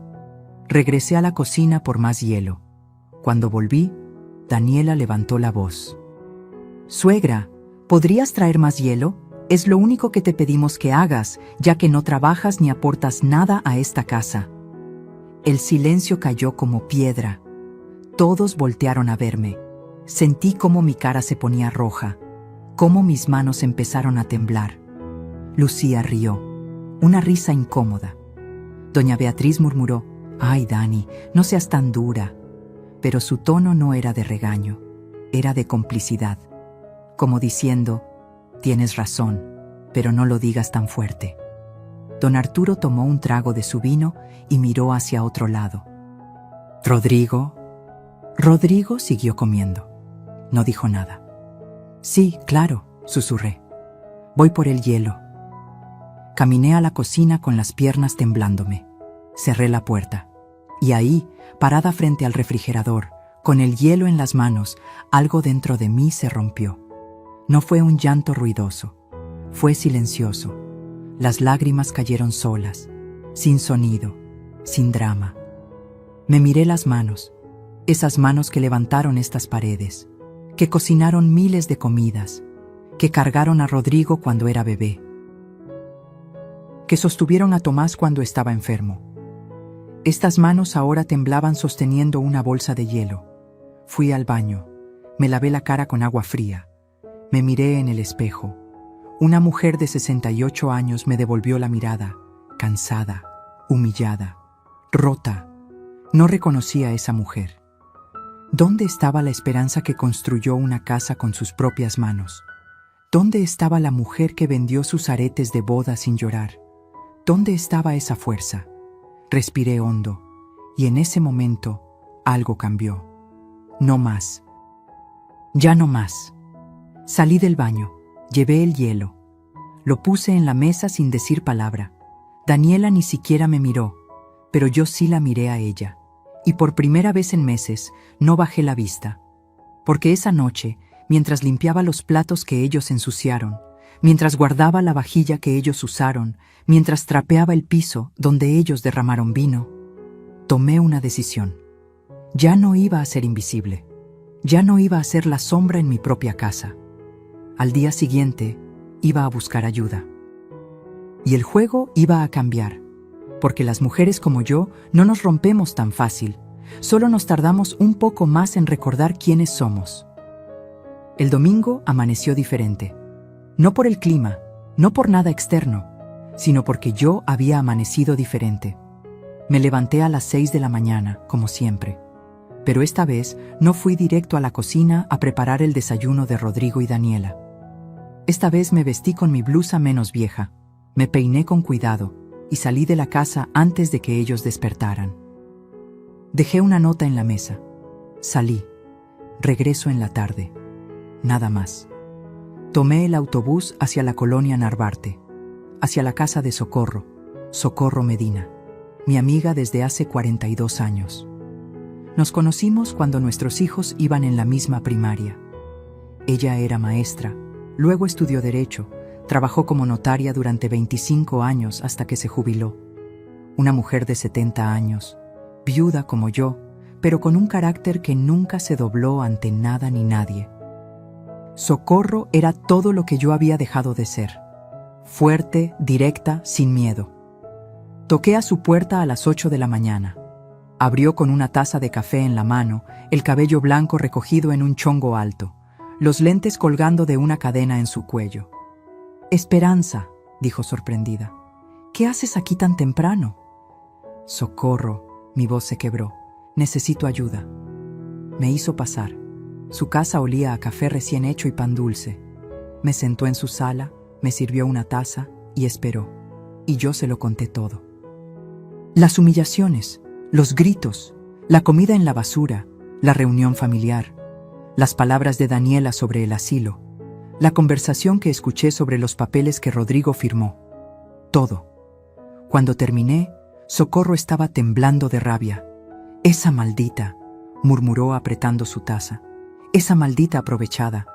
Regresé a la cocina por más hielo. Cuando volví, Daniela levantó la voz. Suegra, ¿podrías traer más hielo? Es lo único que te pedimos que hagas, ya que no trabajas ni aportas nada a esta casa. El silencio cayó como piedra. Todos voltearon a verme. Sentí cómo mi cara se ponía roja, cómo mis manos empezaron a temblar. Lucía rió, una risa incómoda. Doña Beatriz murmuró, «Ay, Dani, no seas tan dura». Pero su tono no era de regaño, era de complicidad, como diciendo, «Tienes razón, pero no lo digas tan fuerte». Don Arturo tomó un trago de su vino y miró hacia otro lado. «¿Rodrigo?» Rodrigo siguió comiendo. No dijo nada. «Sí, claro», susurré. «Voy por el hielo». Caminé a la cocina con las piernas temblándome. Cerré la puerta. Y ahí, parada frente al refrigerador, con el hielo en las manos, algo dentro de mí se rompió. No fue un llanto ruidoso, fue silencioso. Las lágrimas cayeron solas, sin sonido, sin drama. Me miré las manos, esas manos que levantaron estas paredes, que cocinaron miles de comidas, que cargaron a Rodrigo cuando era bebé, que sostuvieron a Tomás cuando estaba enfermo. Estas manos ahora temblaban sosteniendo una bolsa de hielo. Fui al baño, me lavé la cara con agua fría, me miré en el espejo. Una mujer de 68 años me devolvió la mirada, cansada, humillada, rota. No reconocí a esa mujer. ¿Dónde estaba la esperanza que construyó una casa con sus propias manos? ¿Dónde estaba la mujer que vendió sus aretes de boda sin llorar? ¿Dónde estaba esa fuerza? Respiré hondo, y en ese momento algo cambió. No más. Ya no más. Salí del baño, llevé el hielo. Lo puse en la mesa sin decir palabra. Daniela ni siquiera me miró, pero yo sí la miré a ella. Y por primera vez en meses no bajé la vista. Porque esa noche, mientras limpiaba los platos que ellos ensuciaron, mientras guardaba la vajilla que ellos usaron, mientras trapeaba el piso donde ellos derramaron vino, tomé una decisión. Ya no iba a ser invisible. Ya no iba a ser la sombra en mi propia casa. Al día siguiente, iba a buscar ayuda. Y el juego iba a cambiar, porque las mujeres como yo no nos rompemos tan fácil, solo nos tardamos un poco más en recordar quiénes somos. El domingo amaneció diferente. No por el clima, no por nada externo, sino porque yo había amanecido diferente. Me levanté a las 6 de la mañana, como siempre. Pero esta vez no fui directo a la cocina a preparar el desayuno de Rodrigo y Daniela. Esta vez me vestí con mi blusa menos vieja, me peiné con cuidado y salí de la casa antes de que ellos despertaran. Dejé una nota en la mesa. Salí. Regreso en la tarde. Nada más. Tomé el autobús hacia la colonia Narvarte, hacia la casa de Socorro, Socorro Medina, mi amiga desde hace 42 años. Nos conocimos cuando nuestros hijos iban en la misma primaria. Ella era maestra, luego estudió Derecho, trabajó como notaria durante 25 años hasta que se jubiló. Una mujer de 70 años, viuda como yo, pero con un carácter que nunca se dobló ante nada ni nadie. Socorro era todo lo que yo había dejado de ser. Fuerte, directa, sin miedo. Toqué a su puerta a las 8 de la mañana. Abrió con una taza de café en la mano, el cabello blanco recogido en un chongo alto, los lentes colgando de una cadena en su cuello. «Esperanza», dijo sorprendida, «¿qué haces aquí tan temprano?» «Socorro», mi voz se quebró, «necesito ayuda». Me hizo pasar. Su casa olía a café recién hecho y pan dulce. Me sentó en su sala, me sirvió una taza y esperó. Y yo se lo conté todo. Las humillaciones, los gritos, la comida en la basura, la reunión familiar, las palabras de Daniela sobre el asilo, la conversación que escuché sobre los papeles que Rodrigo firmó. Todo. Cuando terminé, Socorro estaba temblando de rabia. «Esa maldita», murmuró apretando su taza. «Esa maldita aprovechada».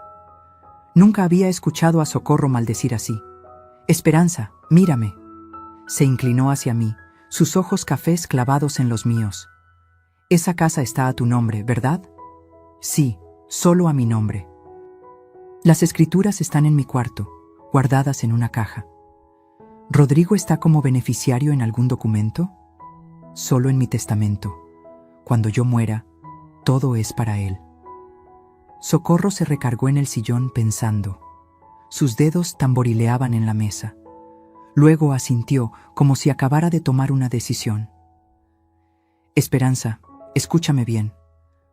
Nunca había escuchado a Socorro maldecir así. «Esperanza, mírame». Se inclinó hacia mí, sus ojos cafés clavados en los míos. «Esa casa está a tu nombre, ¿verdad?» «Sí, solo a mi nombre». «Las escrituras están en mi cuarto, guardadas en una caja». «¿Rodrigo está como beneficiario en algún documento?» «Solo en mi testamento. Cuando yo muera, todo es para él». Socorro se recargó en el sillón pensando. Sus dedos tamborileaban en la mesa. Luego asintió como si acabara de tomar una decisión. «Esperanza, escúchame bien.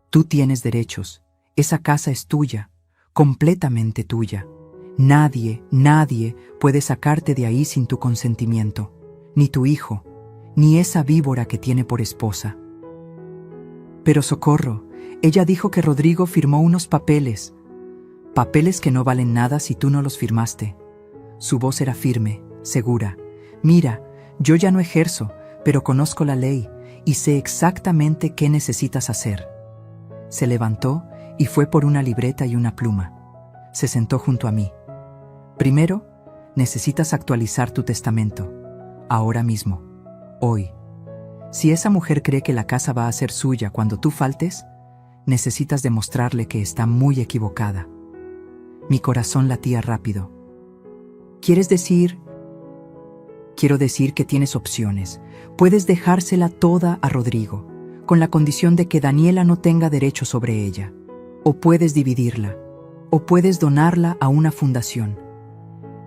Tú tienes derechos. Esa casa es tuya, completamente tuya. Nadie puede sacarte de ahí sin tu consentimiento. Ni tu hijo, ni esa víbora que tiene por esposa». «Pero Socorro, ella dijo que Rodrigo firmó unos papeles». «Papeles que no valen nada si tú no los firmaste». Su voz era firme, segura. «Mira, yo ya no ejerzo, pero conozco la ley y sé exactamente qué necesitas hacer». Se levantó y fue por una libreta y una pluma. Se sentó junto a mí. «Primero, necesitas actualizar tu testamento. Ahora mismo. Hoy. Si esa mujer cree que la casa va a ser suya cuando tú faltes, necesitas demostrarle que está muy equivocada». Mi corazón latía rápido. «¿Quieres decir...?» «Quiero decir que tienes opciones. Puedes dejársela toda a Rodrigo, con la condición de que Daniela no tenga derecho sobre ella. O puedes dividirla, o puedes donarla a una fundación.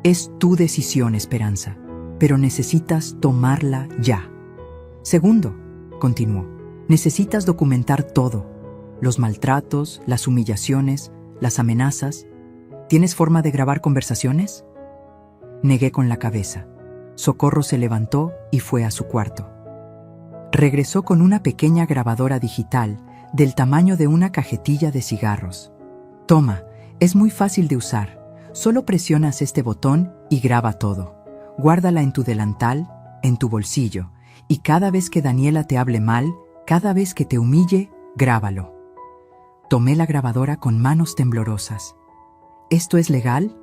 Es tu decisión, Esperanza, pero necesitas tomarla ya. Segundo», continuó, «necesitas documentar todo. Los maltratos, las humillaciones, las amenazas. ¿Tienes forma de grabar conversaciones?» Negué con la cabeza. Socorro se levantó y fue a su cuarto. Regresó con una pequeña grabadora digital del tamaño de una cajetilla de cigarros. «Toma, es muy fácil de usar. Solo presionas este botón y graba todo. Guárdala en tu delantal, en tu bolsillo, y cada vez que Daniela te hable mal, cada vez que te humille, grábalo». Tomé la grabadora con manos temblorosas. «¿Esto es legal?»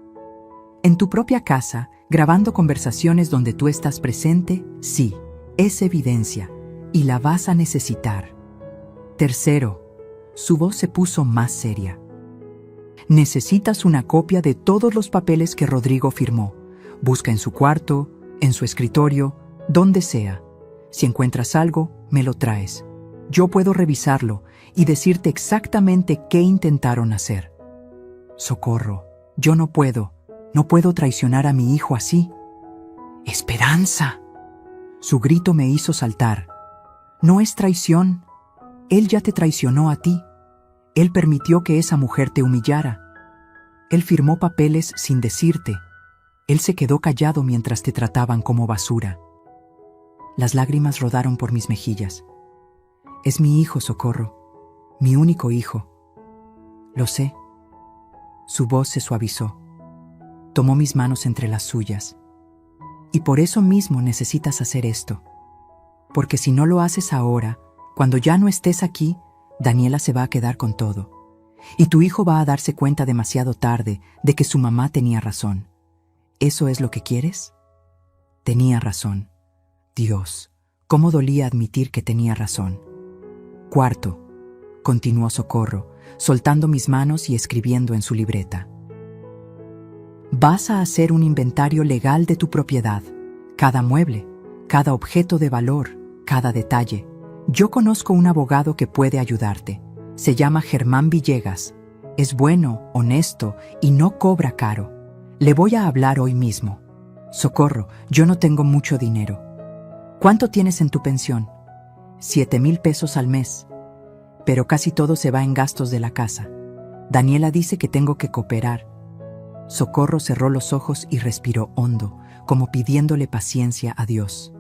«En tu propia casa, grabando conversaciones donde tú estás presente, sí, es evidencia, y la vas a necesitar». Tercero, su voz se puso más seria. «Necesitas una copia de todos los papeles que Rodrigo firmó. Busca en su cuarto, en su escritorio, donde sea. Si encuentras algo, me lo traes. Yo puedo revisarlo y decirte exactamente qué intentaron hacer». «Socorro, yo no puedo traicionar a mi hijo así». «Esperanza». Su grito me hizo saltar. «No es traición. Él ya te traicionó a ti. Él permitió que esa mujer te humillara. Él firmó papeles sin decirte. Él se quedó callado mientras te trataban como basura. Las lágrimas rodaron por mis mejillas. Es mi hijo, Socorro, mi único hijo. Lo sé. Su voz se suavizó. Tomó mis manos entre las suyas. Y por eso mismo necesitas hacer esto. Porque si no lo haces ahora, cuando ya no estés aquí, Daniela se va a quedar con todo. Y tu hijo va a darse cuenta demasiado tarde de que su mamá tenía razón. ¿Eso es lo que quieres? Tenía razón. Dios, cómo dolía admitir que tenía razón. Cuarto, continuó Socorro, soltando mis manos y escribiendo en su libreta. Vas a hacer un inventario legal de tu propiedad, cada mueble, cada objeto de valor, cada detalle. Yo conozco un abogado que puede ayudarte. Se llama Germán Villegas. Es bueno, honesto y no cobra caro. Le voy a hablar hoy mismo. Socorro, yo no tengo mucho dinero. ¿Cuánto tienes en tu pensión? 7,000 pesos al mes. Pero casi todo se va en gastos de la casa. Daniela dice que tengo que cooperar. Socorro cerró los ojos y respiró hondo, como pidiéndole paciencia a Dios.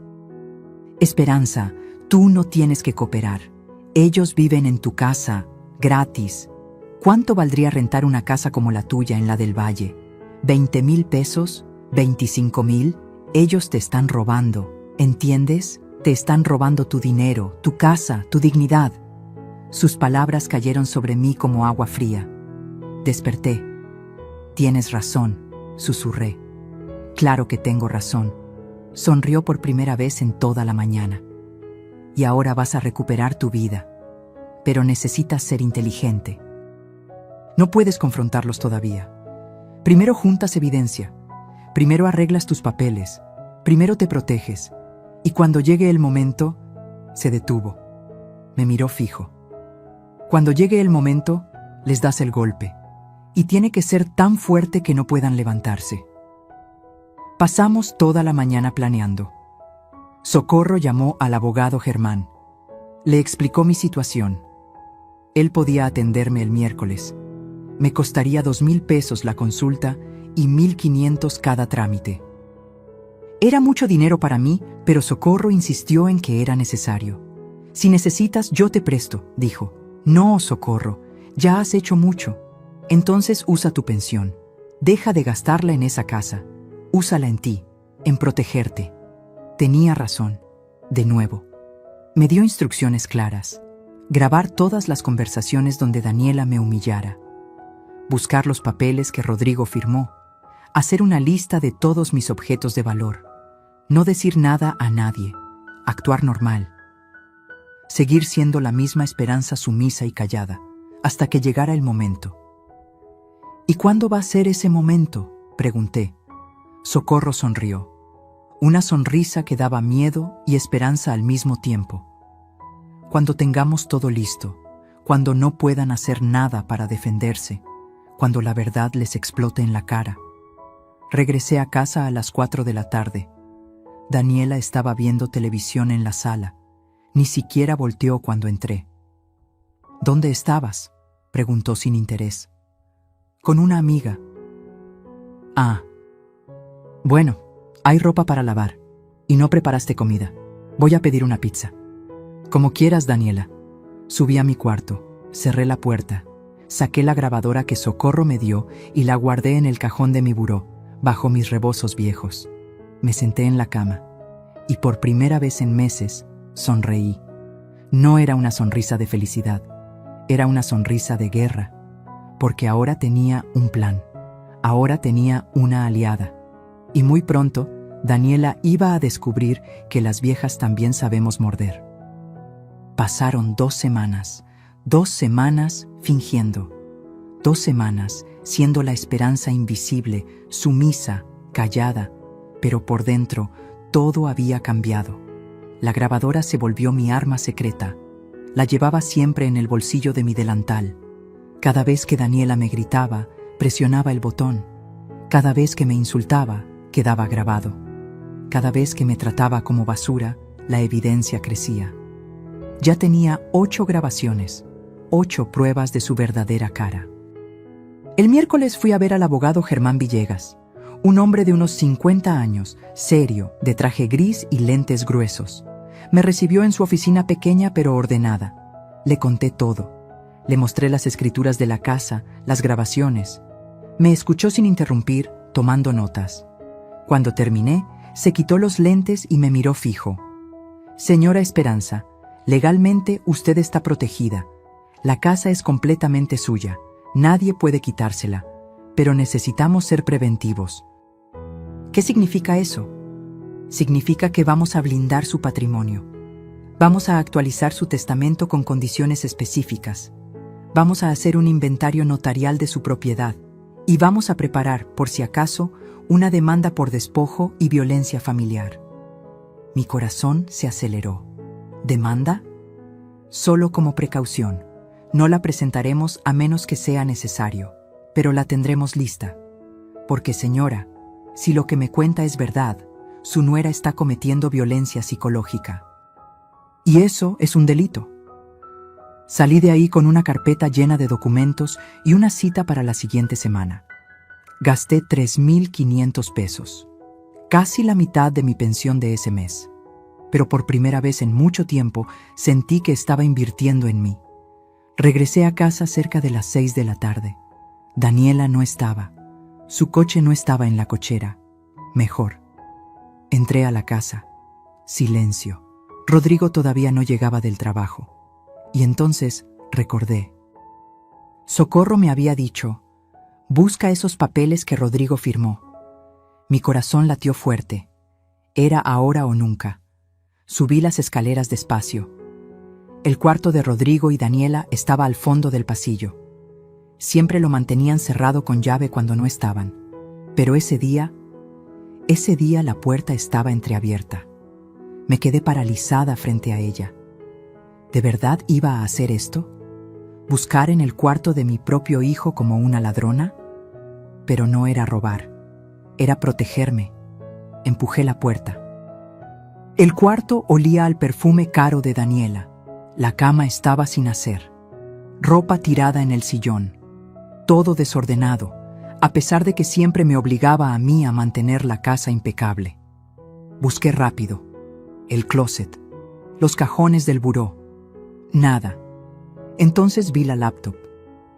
Esperanza, tú no tienes que cooperar. Ellos viven en tu casa, gratis. ¿Cuánto valdría rentar una casa como la tuya en la del Valle? 20,000 pesos, 25,000. Ellos te están robando, ¿entiendes? Te están robando tu dinero, tu casa, tu dignidad. Sus palabras cayeron sobre mí como agua fría. Desperté. Tienes razón, susurré. Claro que tengo razón. Sonrió por primera vez en toda la mañana. Y ahora vas a recuperar tu vida. Pero necesitas ser inteligente. No puedes confrontarlos todavía. Primero juntas evidencia. Primero arreglas tus papeles. Primero te proteges. Y cuando llegue el momento, se detuvo. Me miró fijo. Cuando llegue el momento, les das el golpe. Y tiene que ser tan fuerte que no puedan levantarse. Pasamos toda la mañana planeando. Socorro llamó al abogado Germán. Le explicó mi situación. Él podía atenderme el miércoles. Me costaría 2,000 pesos la consulta y 1,500 cada trámite. Era mucho dinero para mí, pero Socorro insistió en que era necesario. Si necesitas, yo te presto, dijo. No, Socorro, ya has hecho mucho. Entonces usa tu pensión. Deja de gastarla en esa casa. Úsala en ti, en protegerte. Tenía razón. De nuevo. Me dio instrucciones claras. Grabar todas las conversaciones donde Daniela me humillara. Buscar los papeles que Rodrigo firmó. Hacer una lista de todos mis objetos de valor. No decir nada a nadie. Actuar normal. Seguir siendo la misma Esperanza sumisa y callada, hasta que llegara el momento. ¿Y cuándo va a ser ese momento?, pregunté. Socorro sonrió. Una sonrisa que daba miedo y esperanza al mismo tiempo. Cuando tengamos todo listo, cuando no puedan hacer nada para defenderse, cuando la verdad les explote en la cara. Regresé a casa a las 4 de la tarde. Daniela estaba viendo televisión en la sala. Ni siquiera volteó cuando entré. ¿Dónde estabas?, preguntó sin interés. Con una amiga. Ah. Bueno, hay ropa para lavar. Y no preparaste comida. Voy a pedir una pizza. Como quieras, Daniela. Subí a mi cuarto, cerré la puerta, saqué la grabadora que Socorro me dio y la guardé en el cajón de mi buró, bajo mis rebozos viejos. Me senté en la cama. Y por primera vez en meses, sonreí. No era una sonrisa de felicidad. Era una sonrisa de guerra. Porque ahora tenía un plan. Ahora tenía una aliada. Y muy pronto, Daniela iba a descubrir que las viejas también sabemos morder. Pasaron 2 semanas. 2 semanas fingiendo. 2 semanas siendo la Esperanza invisible, sumisa, callada. Pero por dentro, todo había cambiado. La grabadora se volvió mi arma secreta. La llevaba siempre en el bolsillo de mi delantal. Cada vez que Daniela me gritaba, presionaba el botón. Cada vez que me insultaba, quedaba grabado. Cada vez que me trataba como basura, la evidencia crecía. Ya tenía 8 grabaciones, 8 pruebas de su verdadera cara. El miércoles fui a ver al abogado Germán Villegas, un hombre de unos 50 años, serio, de traje gris y lentes gruesos. Me recibió en su oficina pequeña pero ordenada. Le conté todo. Le mostré las escrituras de la casa, las grabaciones. Me escuchó sin interrumpir, tomando notas. Cuando terminé, se quitó los lentes y me miró fijo. Señora Esperanza, legalmente usted está protegida. La casa es completamente suya. Nadie puede quitársela. Pero necesitamos ser preventivos. ¿Qué significa eso? Significa que vamos a blindar su patrimonio. Vamos a actualizar su testamento con condiciones específicas. Vamos a hacer un inventario notarial de su propiedad. Y vamos a preparar, por si acaso, una demanda por despojo y violencia familiar. Mi corazón se aceleró. ¿Demanda? Solo como precaución. No la presentaremos a menos que sea necesario, pero la tendremos lista. Porque, señora, si lo que me cuenta es verdad, su nuera está cometiendo violencia psicológica. Y eso es un delito. Salí de ahí con una carpeta llena de documentos y una cita para la siguiente semana. Gasté 3,500 pesos, casi la mitad de mi pensión de ese mes. Pero por primera vez en mucho tiempo sentí que estaba invirtiendo en mí. Regresé a casa cerca de las 6 de la tarde. Daniela no estaba. Su coche no estaba en la cochera. Mejor. Entré a la casa. Silencio. Rodrigo todavía no llegaba del trabajo. Y entonces recordé. Socorro me había dicho, busca esos papeles que Rodrigo firmó. Mi corazón latió fuerte. Era ahora o nunca. Subí las escaleras despacio. El cuarto de Rodrigo y Daniela estaba al fondo del pasillo. Siempre lo mantenían cerrado con llave cuando no estaban. Pero ese día la puerta estaba entreabierta. Me quedé paralizada frente a ella. ¿De verdad iba a hacer esto? ¿Buscar en el cuarto de mi propio hijo como una ladrona? Pero no era robar. Era protegerme. Empujé la puerta. El cuarto olía al perfume caro de Daniela. La cama estaba sin hacer. Ropa tirada en el sillón. Todo desordenado, a pesar de que siempre me obligaba a mí a mantener la casa impecable. Busqué rápido. El closet. Los cajones del buró. Nada. Entonces vi la laptop.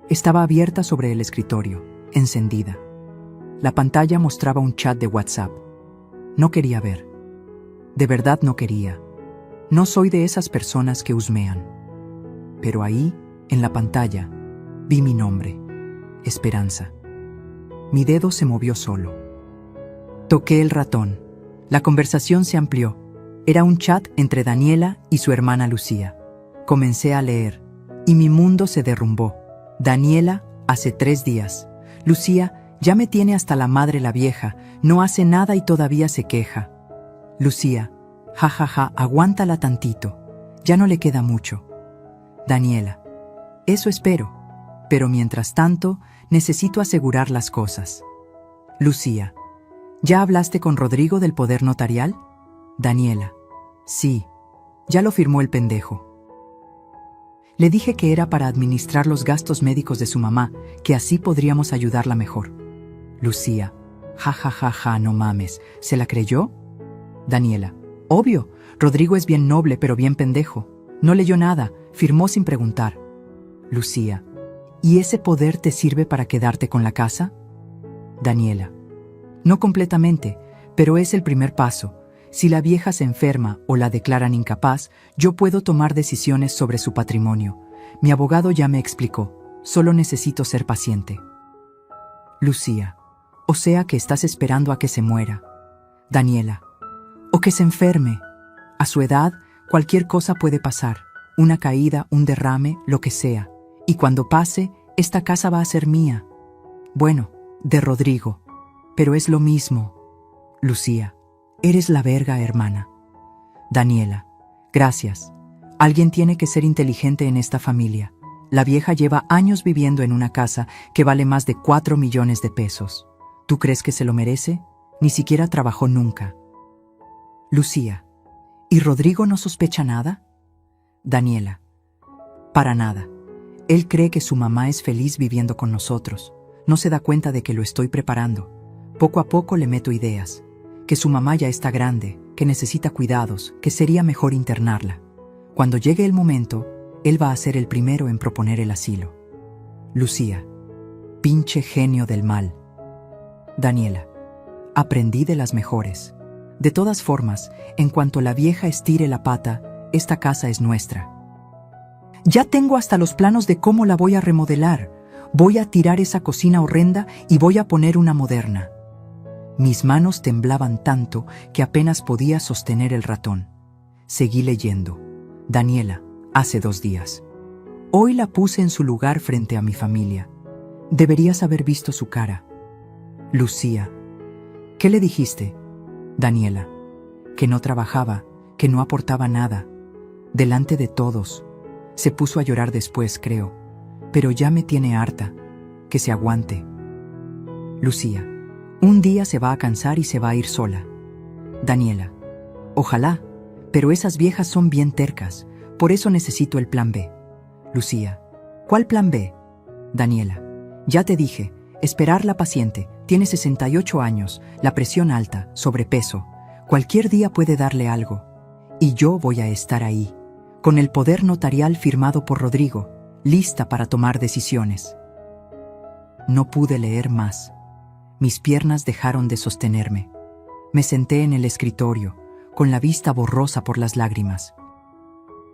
Estaba abierta sobre el escritorio, encendida. La pantalla mostraba un chat de WhatsApp. No quería ver. De verdad no quería. No soy de esas personas que husmean. Pero ahí, en la pantalla, vi mi nombre. Esperanza. Mi dedo se movió solo. Toqué el ratón. La conversación se amplió. Era un chat entre Daniela y su hermana Lucía. Comencé a leer, y mi mundo se derrumbó. Daniela, hace 3 días. Lucía, ya me tiene hasta la madre la vieja, no hace nada y todavía se queja. Lucía, jajaja, aguántala tantito, ya no le queda mucho. Daniela, eso espero, pero mientras tanto, necesito asegurar las cosas. Lucía, ¿ya hablaste con Rodrigo del poder notarial? Daniela, sí, ya lo firmó el pendejo. Le dije que era para administrar los gastos médicos de su mamá, que así podríamos ayudarla mejor. Lucía, jajajaja, no mames, ¿se la creyó? Daniela, obvio, Rodrigo es bien noble pero bien pendejo. No leyó nada, firmó sin preguntar. Lucía, ¿y ese poder te sirve para quedarte con la casa? Daniela, no completamente, pero es el primer paso. Si la vieja se enferma o la declaran incapaz, yo puedo tomar decisiones sobre su patrimonio. Mi abogado ya me explicó, solo necesito ser paciente. Lucía, o sea que estás esperando a que se muera. Daniela, o que se enferme. A su edad, cualquier cosa puede pasar. Una caída, un derrame, lo que sea. Y cuando pase, esta casa va a ser mía. Bueno, de Rodrigo. Pero es lo mismo. Lucía, eres la verga, hermana. Daniela, gracias. Alguien tiene que ser inteligente en esta familia. La vieja lleva años viviendo en una casa que vale más de 4 millones de pesos. ¿Tú crees que se lo merece? Ni siquiera trabajó nunca. Lucía, ¿y Rodrigo no sospecha nada? Daniela. Para nada. Él cree que su mamá es feliz viviendo con nosotros. No se da cuenta de que lo estoy preparando. Poco a poco le meto ideas. Que su mamá ya está grande, que necesita cuidados, que sería mejor internarla. Cuando llegue el momento, él va a ser el primero en proponer el asilo. Lucía. Pinche genio del mal. Daniela. Aprendí de las mejores. De todas formas, en cuanto la vieja estire la pata, esta casa es nuestra. Ya tengo hasta los planos de cómo la voy a remodelar. Voy a tirar esa cocina horrenda y voy a poner una moderna. Mis manos temblaban tanto que apenas podía sostener el ratón. Seguí leyendo. Daniela, hace 2 días. Hoy la puse en su lugar frente a mi familia. Deberías haber visto su cara. Lucía. ¿Qué le dijiste? Daniela. Que no trabajaba, que no aportaba nada. Delante de todos. Se puso a llorar después, creo. Pero ya me tiene harta. Que se aguante. Lucía. Un día se va a cansar y se va a ir sola. Daniela. Ojalá, pero esas viejas son bien tercas. Por eso necesito el plan B. Lucía. ¿Cuál plan B? Daniela. Ya te dije, esperarla paciente. Tiene 68 años, la presión alta, sobrepeso. Cualquier día puede darle algo. Y yo voy a estar ahí, con el poder notarial firmado por Rodrigo, lista para tomar decisiones. No pude leer más. Mis piernas dejaron de sostenerme. Me senté en el escritorio, con la vista borrosa por las lágrimas.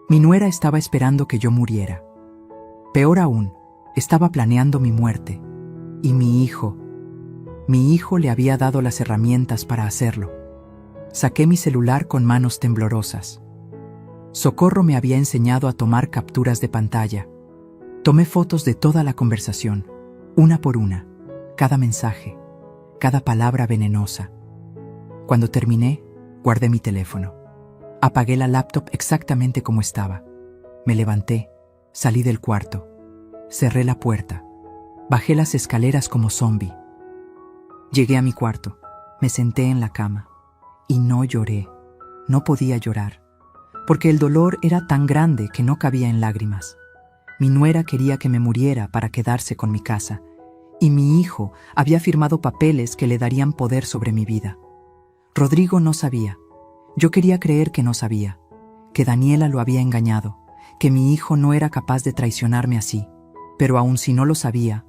Mi nuera estaba esperando que yo muriera. Peor aún, estaba planeando mi muerte. Y mi hijo le había dado las herramientas para hacerlo. Saqué mi celular con manos temblorosas. Socorro me había enseñado a tomar capturas de pantalla. Tomé fotos de toda la conversación, una por una, cada mensaje, cada palabra venenosa. Cuando terminé, guardé mi teléfono. Apagué la laptop exactamente como estaba. Me levanté, salí del cuarto, cerré la puerta, bajé las escaleras como zombi. Llegué a mi cuarto, me senté en la cama y no lloré, no podía llorar, porque el dolor era tan grande que no cabía en lágrimas. Mi nuera quería que me muriera para quedarse con mi casa, y mi hijo había firmado papeles que le darían poder sobre mi vida. Rodrigo no sabía. Yo quería creer que no sabía, que Daniela lo había engañado, que mi hijo no era capaz de traicionarme así, pero aun si no lo sabía,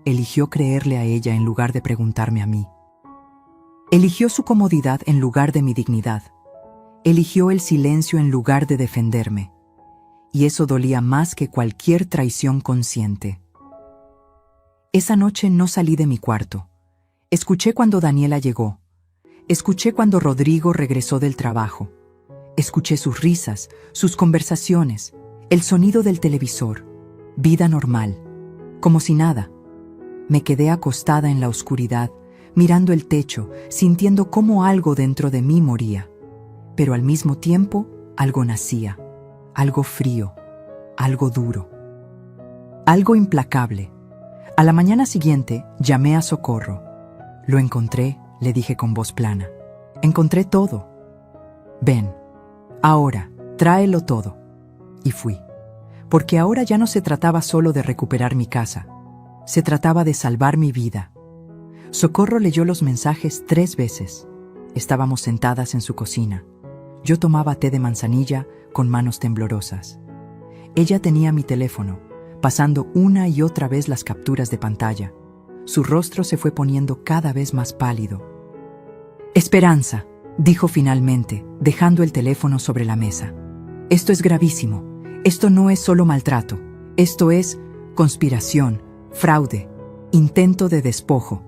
eligió creerle a ella en lugar de preguntarme a mí. Eligió su comodidad en lugar de mi dignidad. Eligió el silencio en lugar de defenderme. Y eso dolía más que cualquier traición consciente. Esa noche no salí de mi cuarto. Escuché cuando Daniela llegó. Escuché cuando Rodrigo regresó del trabajo. Escuché sus risas, sus conversaciones, el sonido del televisor. Vida normal, como si nada. Me quedé acostada en la oscuridad, mirando el techo, sintiendo cómo algo dentro de mí moría. Pero al mismo tiempo, algo nacía. Algo frío, algo duro. Algo implacable. A la mañana siguiente, llamé a Socorro. Lo encontré, le dije con voz plana. Encontré todo. Ven, ahora, tráelo todo. Y fui. Porque ahora ya no se trataba solo de recuperar mi casa. Se trataba de salvar mi vida. Socorro leyó los mensajes 3 veces. Estábamos sentadas en su cocina. Yo tomaba té de manzanilla con manos temblorosas. Ella tenía mi teléfono, pasando una y otra vez las capturas de pantalla. Su rostro se fue poniendo cada vez más pálido. Esperanza, dijo finalmente, dejando el teléfono sobre la mesa. Esto es gravísimo. Esto no es solo maltrato. Esto es conspiración, fraude, intento de despojo.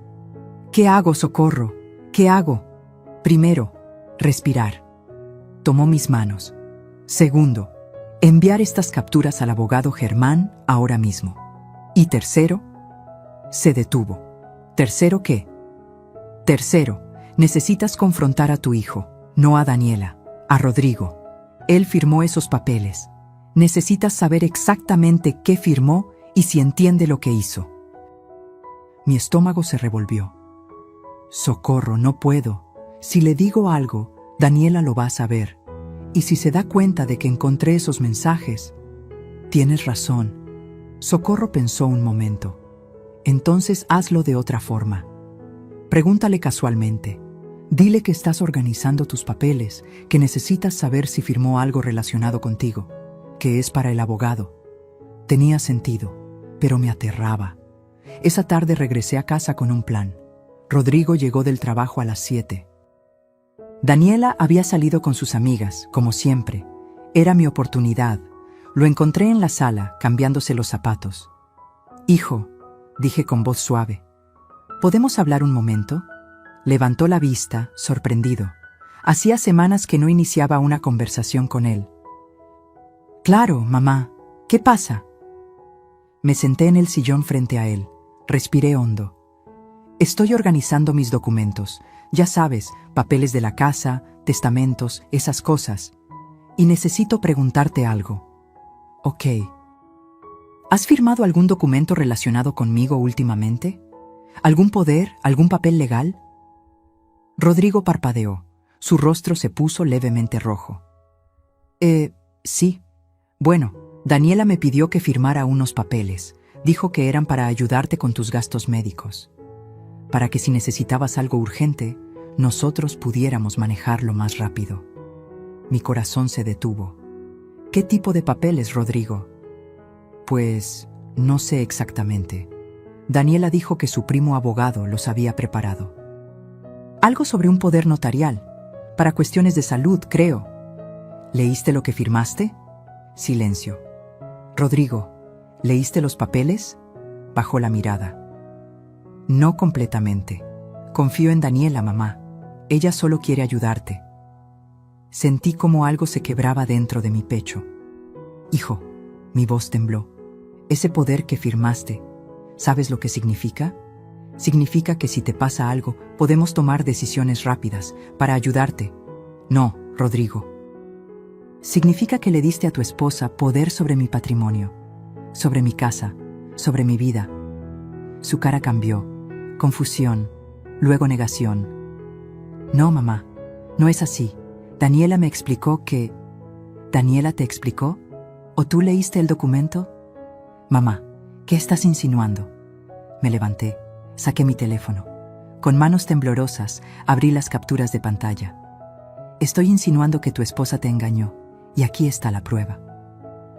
¿Qué hago, Socorro? ¿Qué hago? Primero, respirar. Tomó mis manos. Segundo, enviar estas capturas al abogado Germán ahora mismo. Y tercero, se detuvo. ¿Tercero qué? Tercero, necesitas confrontar a tu hijo, no a Daniela, a Rodrigo. Él firmó esos papeles. Necesitas saber exactamente qué firmó y si entiende lo que hizo. Mi estómago se revolvió. Socorro, no puedo. Si le digo algo, Daniela lo va a saber. ¿Y si se da cuenta de que encontré esos mensajes? Tienes razón. Socorro pensó un momento. Entonces hazlo de otra forma. Pregúntale casualmente. Dile que estás organizando tus papeles, que necesitas saber si firmó algo relacionado contigo, que es para el abogado. Tenía sentido, pero me aterraba. Esa tarde regresé a casa con un plan. Rodrigo llegó del trabajo a las 7. Daniela había salido con sus amigas, como siempre. Era mi oportunidad. Lo encontré en la sala, cambiándose los zapatos. «Hijo», dije con voz suave, «¿podemos hablar un momento?» Levantó la vista, sorprendido. Hacía semanas que no iniciaba una conversación con él. «Claro, mamá. ¿Qué pasa?» Me senté en el sillón frente a él. Respiré hondo. «Estoy organizando mis documentos. Ya sabes, papeles de la casa, testamentos, esas cosas. Y necesito preguntarte algo». «Ok. ¿Has firmado algún documento relacionado conmigo últimamente? ¿Algún poder, algún papel legal?» Rodrigo parpadeó. Su rostro se puso levemente rojo. Sí. Bueno, Daniela me pidió que firmara unos papeles. Dijo que eran para ayudarte con tus gastos médicos. Para que si necesitabas algo urgente, nosotros pudiéramos manejarlo más rápido. Mi corazón se detuvo. ¿Qué tipo de papeles, Rodrigo? Pues, no sé exactamente. Daniela dijo que su primo abogado los había preparado. Algo sobre un poder notarial, para cuestiones de salud, creo. ¿Leíste lo que firmaste? Silencio. Rodrigo, ¿leíste los papeles? Bajó la mirada. No completamente. Confío en Daniela, mamá. Ella solo quiere ayudarte. Sentí como algo se quebraba dentro de mi pecho. Hijo, mi voz tembló. Ese poder que firmaste, ¿sabes lo que significa? Significa que si te pasa algo, podemos tomar decisiones rápidas para ayudarte. No, Rodrigo. Significa que le diste a tu esposa poder sobre mi patrimonio, sobre mi casa, sobre mi vida. Su cara cambió. Confusión, luego negación. No, mamá, no es así. Daniela me explicó que... ¿Daniela te explicó? ¿O tú leíste el documento? Mamá, ¿qué estás insinuando? Me levanté. Saqué mi teléfono. Con manos temblorosas, abrí las capturas de pantalla. Estoy insinuando que tu esposa te engañó, y aquí está la prueba.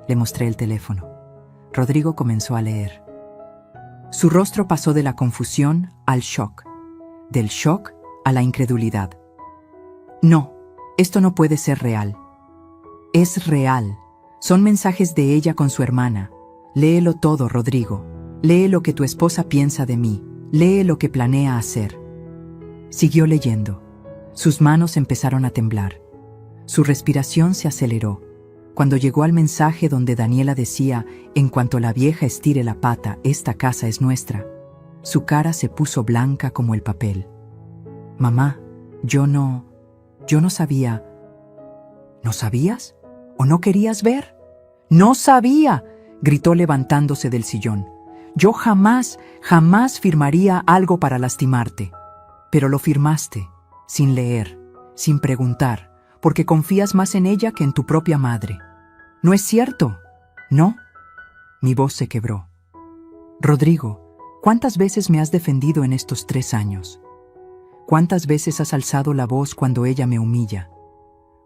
Le mostré el teléfono. Rodrigo comenzó a leer. Su rostro pasó de la confusión al shock, del shock a la incredulidad. No, esto no puede ser real. Es real. Son mensajes de ella con su hermana. Léelo todo, Rodrigo. Lee lo que tu esposa piensa de mí. Lee lo que planea hacer. Siguió leyendo. Sus manos empezaron a temblar. Su respiración se aceleró. Cuando llegó al mensaje donde Daniela decía, en cuanto la vieja estire la pata, esta casa es nuestra, su cara se puso blanca como el papel. Mamá, yo no sabía. ¿No sabías? ¿O no querías ver? ¡No sabía!, gritó levantándose del sillón. Yo jamás firmaría algo para lastimarte. Pero lo firmaste, sin leer, sin preguntar, porque confías más en ella que en tu propia madre. ¿No es cierto? ¿No? Mi voz se quebró. Rodrigo, ¿cuántas veces me has defendido en estos 3 años? ¿Cuántas veces has alzado la voz cuando ella me humilla?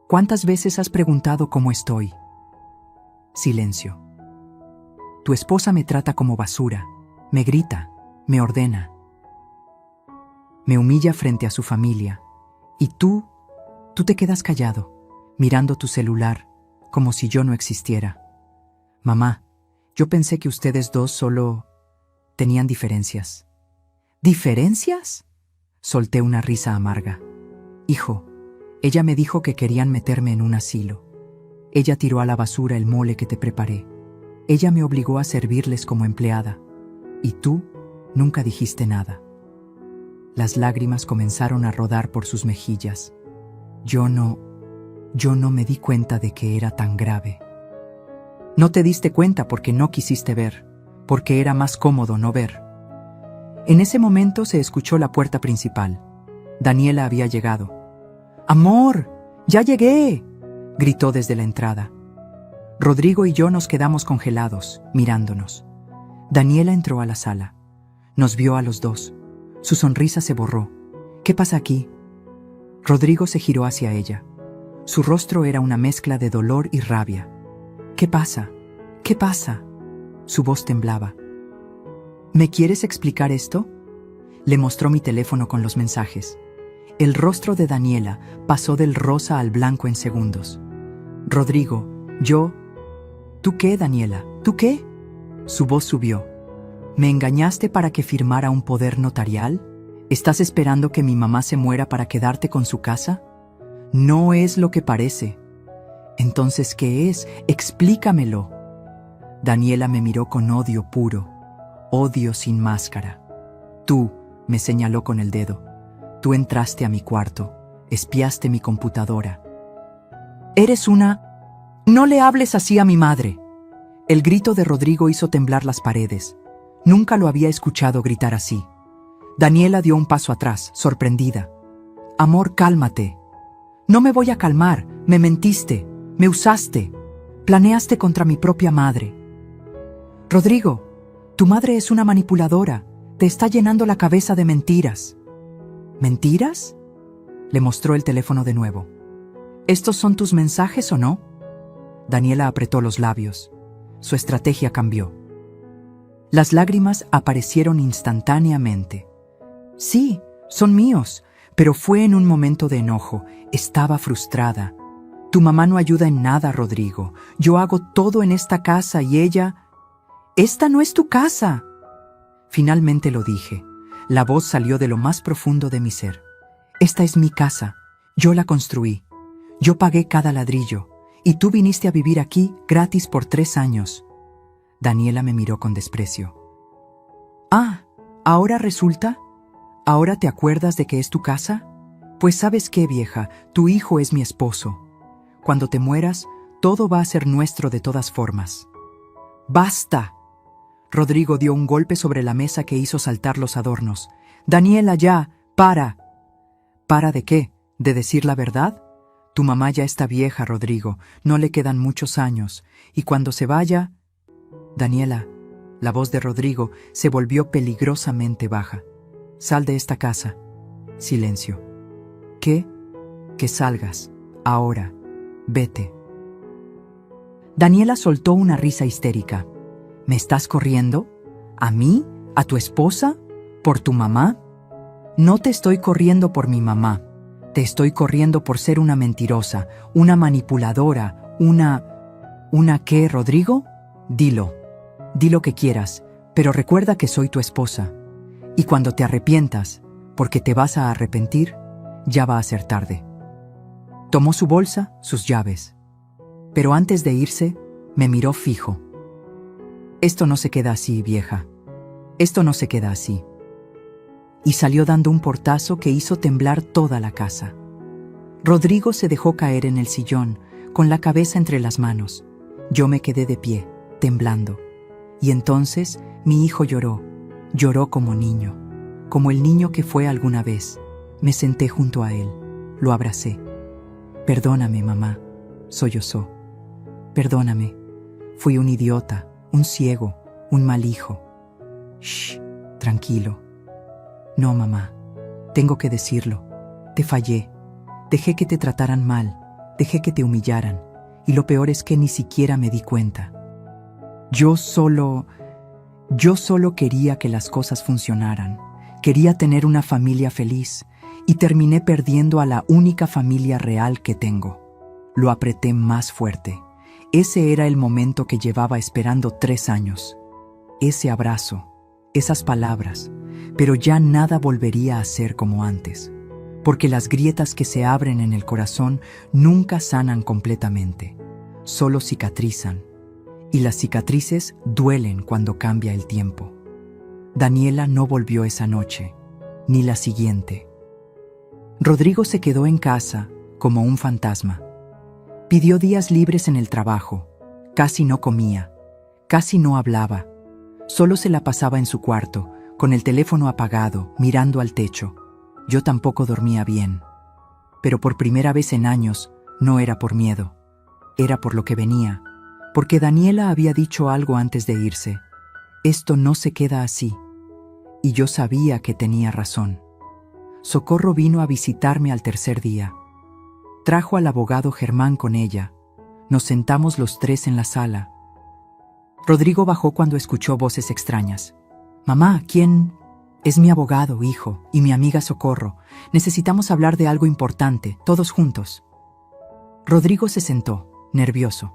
¿Cuántas veces has preguntado cómo estoy? Silencio. Tu esposa me trata como basura, me grita, me ordena. Me humilla frente a su familia. Y tú te quedas callado, mirando tu celular, como si yo no existiera. Mamá, yo pensé que ustedes dos solo tenían diferencias. ¿Diferencias? Solté una risa amarga. Hijo, ella me dijo que querían meterme en un asilo. Ella tiró a la basura el mole que te preparé. Ella me obligó a servirles como empleada. Y tú nunca dijiste nada. Las lágrimas comenzaron a rodar por sus mejillas. Yo no me di cuenta de que era tan grave. No te diste cuenta porque no quisiste ver, porque era más cómodo no ver. En ese momento se escuchó la puerta principal. Daniela había llegado. «¡Amor! ¡Ya llegué!», gritó desde la entrada. Rodrigo y yo nos quedamos congelados, mirándonos. Daniela entró a la sala. Nos vio a los dos. Su sonrisa se borró. ¿Qué pasa aquí? Rodrigo se giró hacia ella. Su rostro era una mezcla de dolor y rabia. ¿Qué pasa? ¿Qué pasa? Su voz temblaba. ¿Me quieres explicar esto? Le mostró mi teléfono con los mensajes. El rostro de Daniela pasó del rosa al blanco en segundos. Rodrigo, yo... ¿Tú qué, Daniela? ¿Tú qué? Su voz subió. ¿Me engañaste para que firmara un poder notarial? ¿Estás esperando que mi mamá se muera para quedarte con su casa? No es lo que parece. Entonces, ¿qué es? Explícamelo. Daniela me miró con odio puro, odio sin máscara. Tú, me señaló con el dedo. Tú entraste a mi cuarto, espiaste mi computadora. Eres una... No le hables así a mi madre. El grito de Rodrigo hizo temblar las paredes. Nunca lo había escuchado gritar así. Daniela dio un paso atrás, sorprendida. Amor, cálmate. No me voy a calmar, me mentiste, me usaste, planeaste contra mi propia madre. Rodrigo, tu madre es una manipuladora, te está llenando la cabeza de mentiras. ¿Mentiras? Le mostró el teléfono de nuevo. ¿Estos son tus mensajes o no? Daniela apretó los labios. Su estrategia cambió. Las lágrimas aparecieron instantáneamente. Sí, son míos, pero fue en un momento de enojo. Estaba frustrada. Tu mamá no ayuda en nada, Rodrigo. Yo hago todo en esta casa y ella... ¡Esta no es tu casa! Finalmente lo dije. La voz salió de lo más profundo de mi ser. Esta es mi casa. Yo la construí. Yo pagué cada ladrillo. Y tú viniste a vivir aquí gratis por 3 años. Daniela me miró con desprecio. Ah, ¿ahora resulta? ¿Ahora te acuerdas de que es tu casa? Pues ¿sabes qué, vieja? Tu hijo es mi esposo. Cuando te mueras, todo va a ser nuestro de todas formas. ¡Basta! Rodrigo dio un golpe sobre la mesa que hizo saltar los adornos. Daniela, ya, para. ¿Para de qué? ¿De decir la verdad? Tu mamá ya está vieja, Rodrigo. No le quedan muchos años. Y cuando se vaya... Daniela, la voz de Rodrigo se volvió peligrosamente baja. Sal de esta casa. Silencio. ¿Qué? Que salgas. Ahora. Vete. Daniela soltó una risa histérica. ¿Me estás corriendo? ¿A mí? ¿A tu esposa? ¿Por tu mamá? No te estoy corriendo por mi mamá. Te estoy corriendo por ser una mentirosa, una manipuladora, ¿Una qué, Rodrigo? Dilo. Di lo que quieras, pero recuerda que soy tu esposa. Y cuando te arrepientas, porque te vas a arrepentir, ya va a ser tarde. Tomó su bolsa, sus llaves. Pero antes de irse, me miró fijo. Esto no se queda así, vieja. Esto no se queda así. Y salió dando un portazo que hizo temblar toda la casa. Rodrigo se dejó caer en el sillón, con la cabeza entre las manos. Yo me quedé de pie, temblando. Y entonces mi hijo lloró. Lloró como niño, como el niño que fue alguna vez. Me senté junto a él, lo abracé. Perdóname, mamá, sollozó. Perdóname, fui un idiota, un ciego, un mal hijo. Shh, tranquilo. No, mamá, tengo que decirlo. Te fallé. Dejé que te trataran mal, dejé que te humillaran. Y lo peor es que ni siquiera me di cuenta. Yo solo quería que las cosas funcionaran. Quería tener una familia feliz y terminé perdiendo a la única familia real que tengo. Lo apreté más fuerte. Ese era el momento que llevaba esperando 3 años. Ese abrazo, esas palabras, pero ya nada volvería a ser como antes, porque las grietas que se abren en el corazón nunca sanan completamente, solo cicatrizan. Y las cicatrices duelen cuando cambia el tiempo. Daniela no volvió esa noche, ni la siguiente. Rodrigo se quedó en casa como un fantasma. Pidió días libres en el trabajo. Casi no comía, casi no hablaba. Solo se la pasaba en su cuarto, con el teléfono apagado, mirando al techo. Yo tampoco dormía bien. Pero por primera vez en años, no era por miedo, Era por lo que venía, porque Daniela había dicho algo antes de irse. Esto no se queda así. Y yo sabía que tenía razón. Socorro vino a visitarme al tercer día. Trajo al abogado Germán con ella. Nos sentamos los tres en la sala. Rodrigo bajó cuando escuchó voces extrañas. «Mamá, ¿quién?» «Es mi abogado, hijo, y mi amiga Socorro. Necesitamos hablar de algo importante, todos juntos». Rodrigo se sentó, nervioso.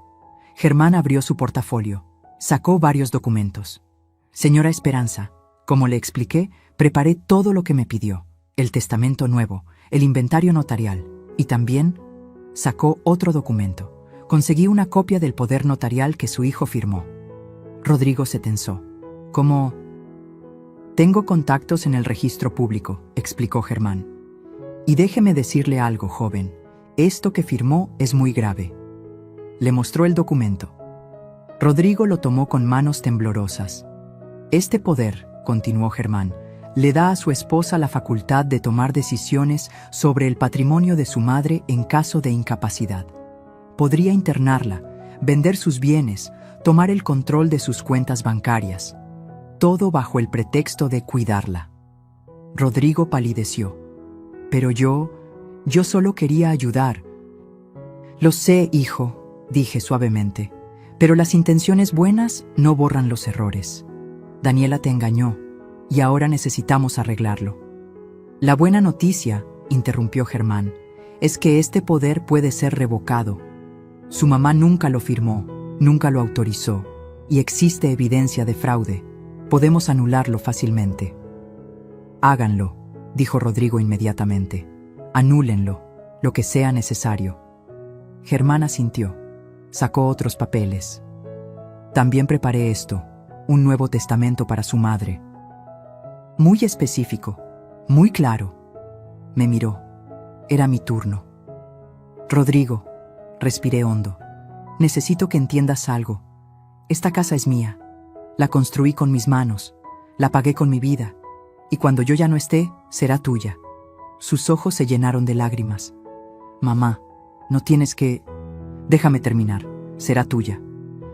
Germán abrió su portafolio. Sacó varios documentos. «Señora Esperanza, como le expliqué, preparé todo lo que me pidió. El testamento nuevo, el inventario notarial, y también sacó otro documento. Conseguí una copia del poder notarial que su hijo firmó». Rodrigo se tensó. «¿Cómo?» «Tengo contactos en el registro público», explicó Germán. «Y déjeme decirle algo, joven. Esto que firmó es muy grave». Le mostró el documento. Rodrigo lo tomó con manos temblorosas. «Este poder», continuó Germán, «le da a su esposa la facultad de tomar decisiones sobre el patrimonio de su madre en caso de incapacidad. Podría internarla, vender sus bienes, tomar el control de sus cuentas bancarias. Todo bajo el pretexto de cuidarla». Rodrigo palideció. «Pero yo solo quería ayudar». «Lo sé, hijo», dije suavemente, «pero las intenciones buenas no borran los errores. Daniela te engañó, y ahora necesitamos arreglarlo». «La buena noticia», interrumpió Germán, «es que este poder puede ser revocado. Su mamá nunca lo firmó, nunca lo autorizó, y existe evidencia de fraude. Podemos anularlo fácilmente». «Háganlo», dijo Rodrigo inmediatamente. «Anúlenlo, lo que sea necesario». Germán asintió. Sacó otros papeles. «También preparé esto, un nuevo testamento para su madre. Muy específico, muy claro». Me miró. Era mi turno. «Rodrigo», respiré hondo, «necesito que entiendas algo. Esta casa es mía. La construí con mis manos, la pagué con mi vida, y cuando yo ya no esté, será tuya». Sus ojos se llenaron de lágrimas. «Mamá, no tienes que...» «Déjame terminar. Será tuya,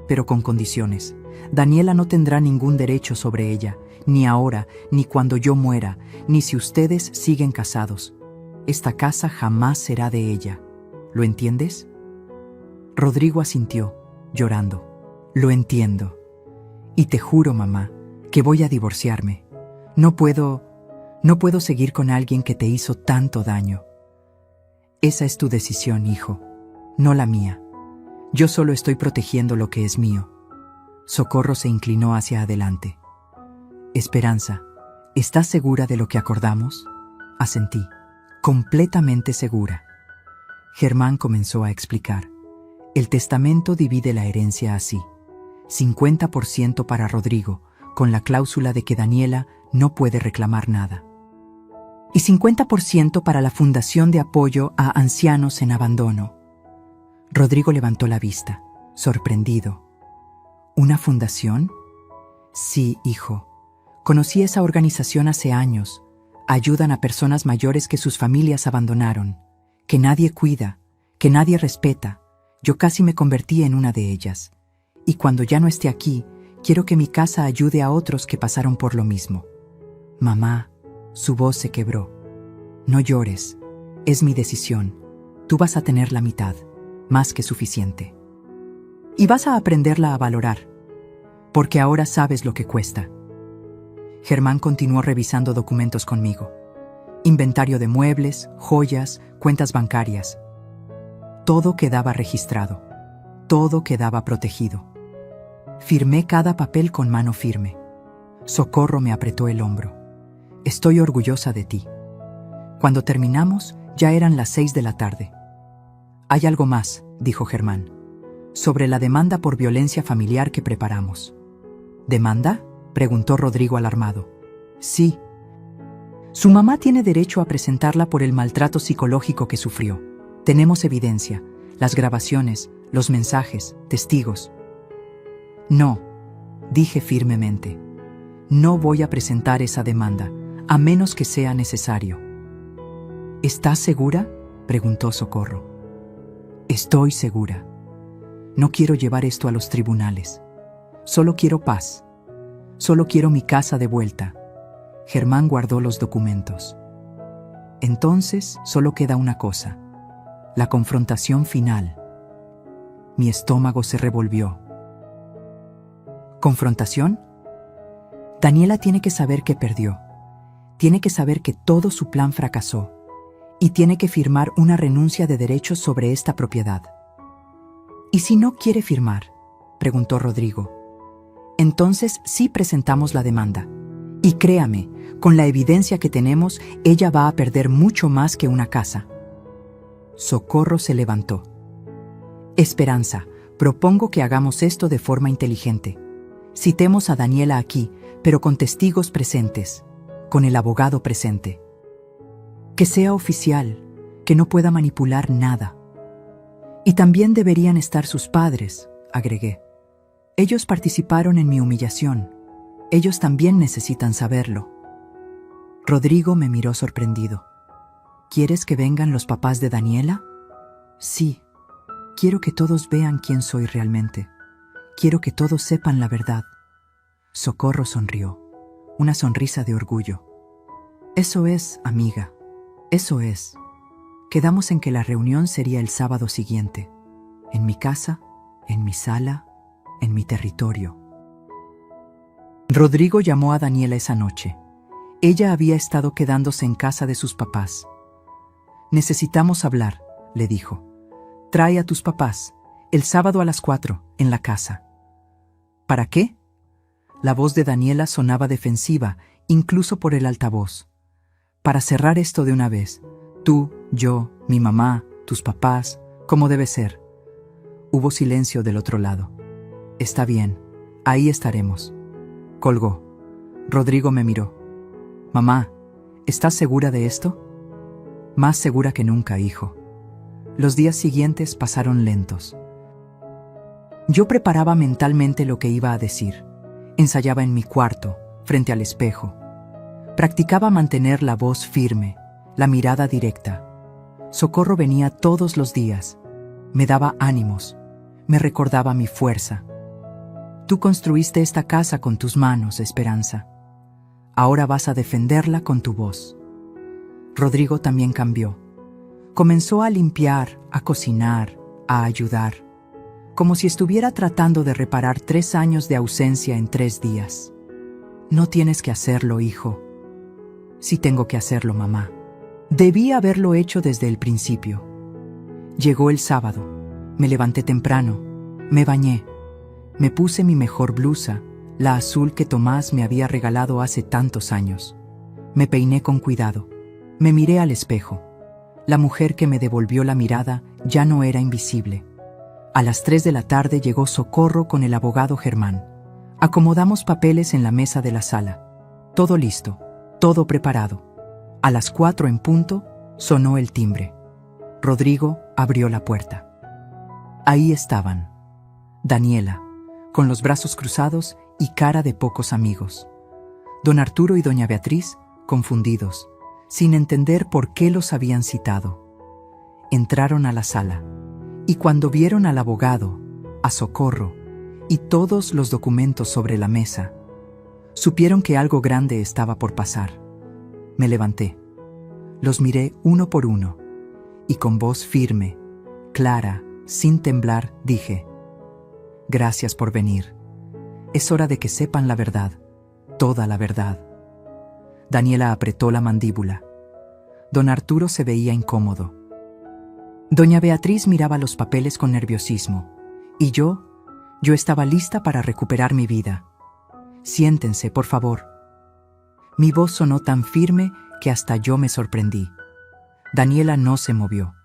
pero con condiciones. Daniela no tendrá ningún derecho sobre ella, ni ahora, ni cuando yo muera, ni si ustedes siguen casados. Esta casa jamás será de ella. ¿Lo entiendes?» Rodrigo asintió, llorando. «Lo entiendo. Y te juro, mamá, que voy a divorciarme. No puedo seguir con alguien que te hizo tanto daño». «Esa es tu decisión, hijo, no la mía. Yo solo estoy protegiendo lo que es mío». Socorro se inclinó hacia adelante. «Esperanza, ¿estás segura de lo que acordamos?» Asentí, completamente segura. Germán comenzó a explicar. El testamento divide la herencia así: 50% para Rodrigo, con la cláusula de que Daniela no puede reclamar nada, y 50% para la Fundación de Apoyo a Ancianos en Abandono. Rodrigo levantó la vista, sorprendido. ¿Una fundación? Sí, hijo. Conocí esa organización hace años. Ayudan a personas mayores que sus familias abandonaron, que nadie cuida, que nadie respeta. Yo casi me convertí en una de ellas. Y cuando ya no esté aquí, quiero que mi casa ayude a otros que pasaron por lo mismo». «Mamá», su voz se quebró. «No llores. Es mi decisión. Tú vas a tener la mitad, más que suficiente. Y vas a aprenderla a valorar, porque ahora sabes lo que cuesta». Germán continuó revisando documentos conmigo. Inventario de muebles, joyas, cuentas bancarias. Todo quedaba registrado. Todo quedaba protegido. Firmé cada papel con mano firme. Socorro me apretó el hombro. «Estoy orgullosa de ti». Cuando terminamos, ya eran las 6 de la tarde. «Hay algo más», dijo Germán, «sobre la demanda por violencia familiar que preparamos». «¿Demanda?», preguntó Rodrigo alarmado. «Sí. Su mamá tiene derecho a presentarla por el maltrato psicológico que sufrió. Tenemos evidencia, las grabaciones, los mensajes, testigos». «No», dije firmemente. «No voy a presentar esa demanda, a menos que sea necesario». «¿Estás segura?», preguntó Socorro. «Estoy segura». No quiero llevar esto a los tribunales. Solo quiero paz. Solo quiero mi casa de vuelta. Germán guardó los documentos. Entonces solo queda una cosa: la confrontación final. Mi estómago se revolvió. ¿Confrontación? Daniela tiene que saber que perdió. Tiene que saber que todo su plan fracasó. Y tiene que firmar una renuncia de derechos sobre esta propiedad. ¿Y si no quiere firmar?, preguntó Rodrigo. Entonces sí presentamos la demanda. Y créame, con la evidencia que tenemos, ella va a perder mucho más que una casa. Socorro se levantó. Esperanza, propongo que hagamos esto de forma inteligente. Citemos a Daniela aquí, pero con testigos presentes, con el abogado presente. Que sea oficial, que no pueda manipular nada. Y también deberían estar sus padres, agregué. Ellos participaron en mi humillación. Ellos también necesitan saberlo. Rodrigo me miró sorprendido. ¿Quieres que vengan los papás de Daniela? Sí. Quiero que todos vean quién soy realmente. Quiero que todos sepan la verdad. Socorro sonrió, una sonrisa de orgullo. Eso es, amiga. Eso es. Quedamos en que la reunión sería el sábado siguiente. En mi casa, en mi sala, en mi territorio. Rodrigo llamó a Daniela esa noche. Ella había estado quedándose en casa de sus papás. Necesitamos hablar, le dijo. Trae a tus papás, el sábado a las 4, en la casa. ¿Para qué? La voz de Daniela sonaba defensiva, incluso por el altavoz. Para cerrar esto de una vez. Tú, yo, mi mamá, tus papás, como debe ser. Hubo silencio del otro lado. Está bien, ahí estaremos. Colgó. Rodrigo me miró. Mamá, ¿estás segura de esto? Más segura que nunca, hijo. Los días siguientes pasaron lentos. Yo preparaba mentalmente lo que iba a decir. Ensayaba en mi cuarto, frente al espejo. Practicaba mantener la voz firme, la mirada directa. Socorro venía todos los días. Me daba ánimos. Me recordaba mi fuerza. Tú construiste esta casa con tus manos, Esperanza. Ahora vas a defenderla con tu voz. Rodrigo también cambió. Comenzó a limpiar, a cocinar, a ayudar, como si estuviera tratando de reparar 3 años de ausencia en 3 días. No tienes que hacerlo, hijo. Sí tengo que hacerlo, mamá. Debí haberlo hecho desde el principio. Llegó el sábado. Me levanté temprano. Me bañé. Me puse mi mejor blusa, la azul que Tomás me había regalado hace tantos años. Me peiné con cuidado. Me miré al espejo. La mujer que me devolvió la mirada ya no era invisible. A las 3 de la tarde llegó Socorro con el abogado Germán. Acomodamos papeles en la mesa de la sala. Todo listo, todo preparado. A las 4 en punto, sonó el timbre. Rodrigo abrió la puerta. Ahí estaban. Daniela, con los brazos cruzados y cara de pocos amigos. Don Arturo y doña Beatriz, confundidos, sin entender por qué los habían citado. Entraron a la sala, y cuando vieron al abogado, a Socorro, y todos los documentos sobre la mesa, supieron que algo grande estaba por pasar. Me levanté. Los miré uno por uno, y con voz firme, clara, sin temblar, dije: Gracias por venir. Es hora de que sepan la verdad, toda la verdad. Daniela apretó la mandíbula. Don Arturo se veía incómodo. Doña Beatriz miraba los papeles con nerviosismo. Y yo estaba lista para recuperar mi vida. Siéntense, por favor. Mi voz sonó tan firme que hasta yo me sorprendí. Daniela no se movió.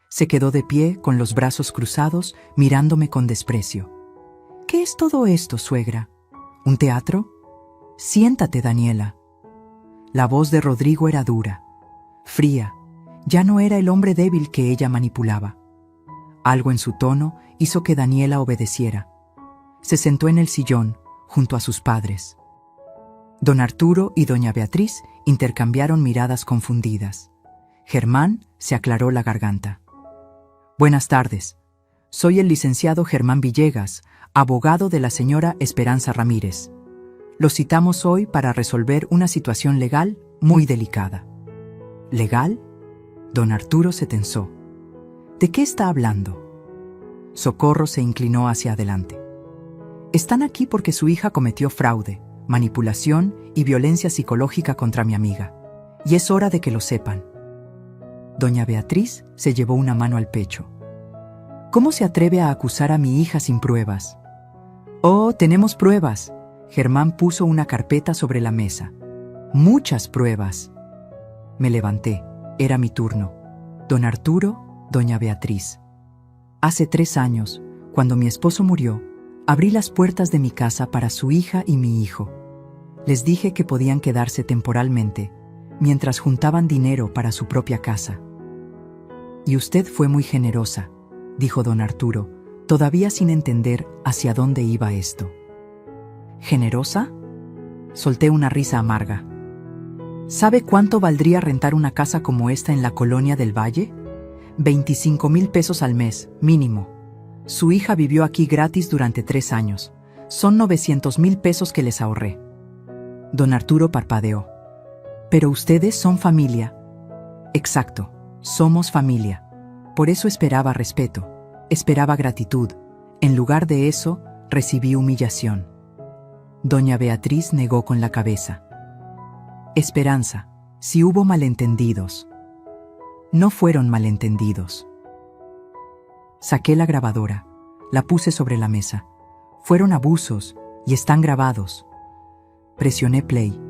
Se quedó de pie con los brazos cruzados, mirándome con desprecio. ¿Qué es todo esto, suegra? ¿Un teatro? Siéntate, Daniela. La voz de Rodrigo era dura, fría. Ya no era el hombre débil que ella manipulaba. Algo en su tono hizo que Daniela obedeciera. Se sentó en el sillón, junto a sus padres. Don Arturo y doña Beatriz intercambiaron miradas confundidas. Germán se aclaró la garganta. Buenas tardes. Soy el licenciado Germán Villegas, abogado de la señora Esperanza Ramírez. Lo citamos hoy para resolver una situación legal muy delicada. ¿Legal? Don Arturo se tensó. ¿De qué está hablando? Socorro se inclinó hacia adelante. Están aquí porque su hija cometió fraude, manipulación y violencia psicológica contra mi amiga. Y es hora de que lo sepan. Doña Beatriz se llevó una mano al pecho. ¿Cómo se atreve a acusar a mi hija sin pruebas? Oh, tenemos pruebas. Germán puso una carpeta sobre la mesa. Muchas pruebas. Me levanté. Era mi turno. Don Arturo, doña Beatriz. Hace 3 años, cuando mi esposo murió, abrí las puertas de mi casa para su hija y mi hijo. Les dije que podían quedarse temporalmente, mientras juntaban dinero para su propia casa. Y usted fue muy generosa, dijo don Arturo, todavía sin entender hacia dónde iba esto. ¿Generosa? Solté una risa amarga. ¿Sabe cuánto valdría rentar una casa como esta en la colonia del Valle? 25,000 pesos al mes, mínimo. Su hija vivió aquí gratis durante 3 años. Son 900,000 pesos que les ahorré. Don Arturo parpadeó. ¿Pero ustedes son familia? Exacto, somos familia. Por eso esperaba respeto, esperaba gratitud. En lugar de eso, recibí humillación. Doña Beatriz negó con la cabeza. Esperanza, si hubo malentendidos. No fueron malentendidos. Saqué la grabadora, la puse sobre la mesa. Fueron abusos y están grabados. Presioné play.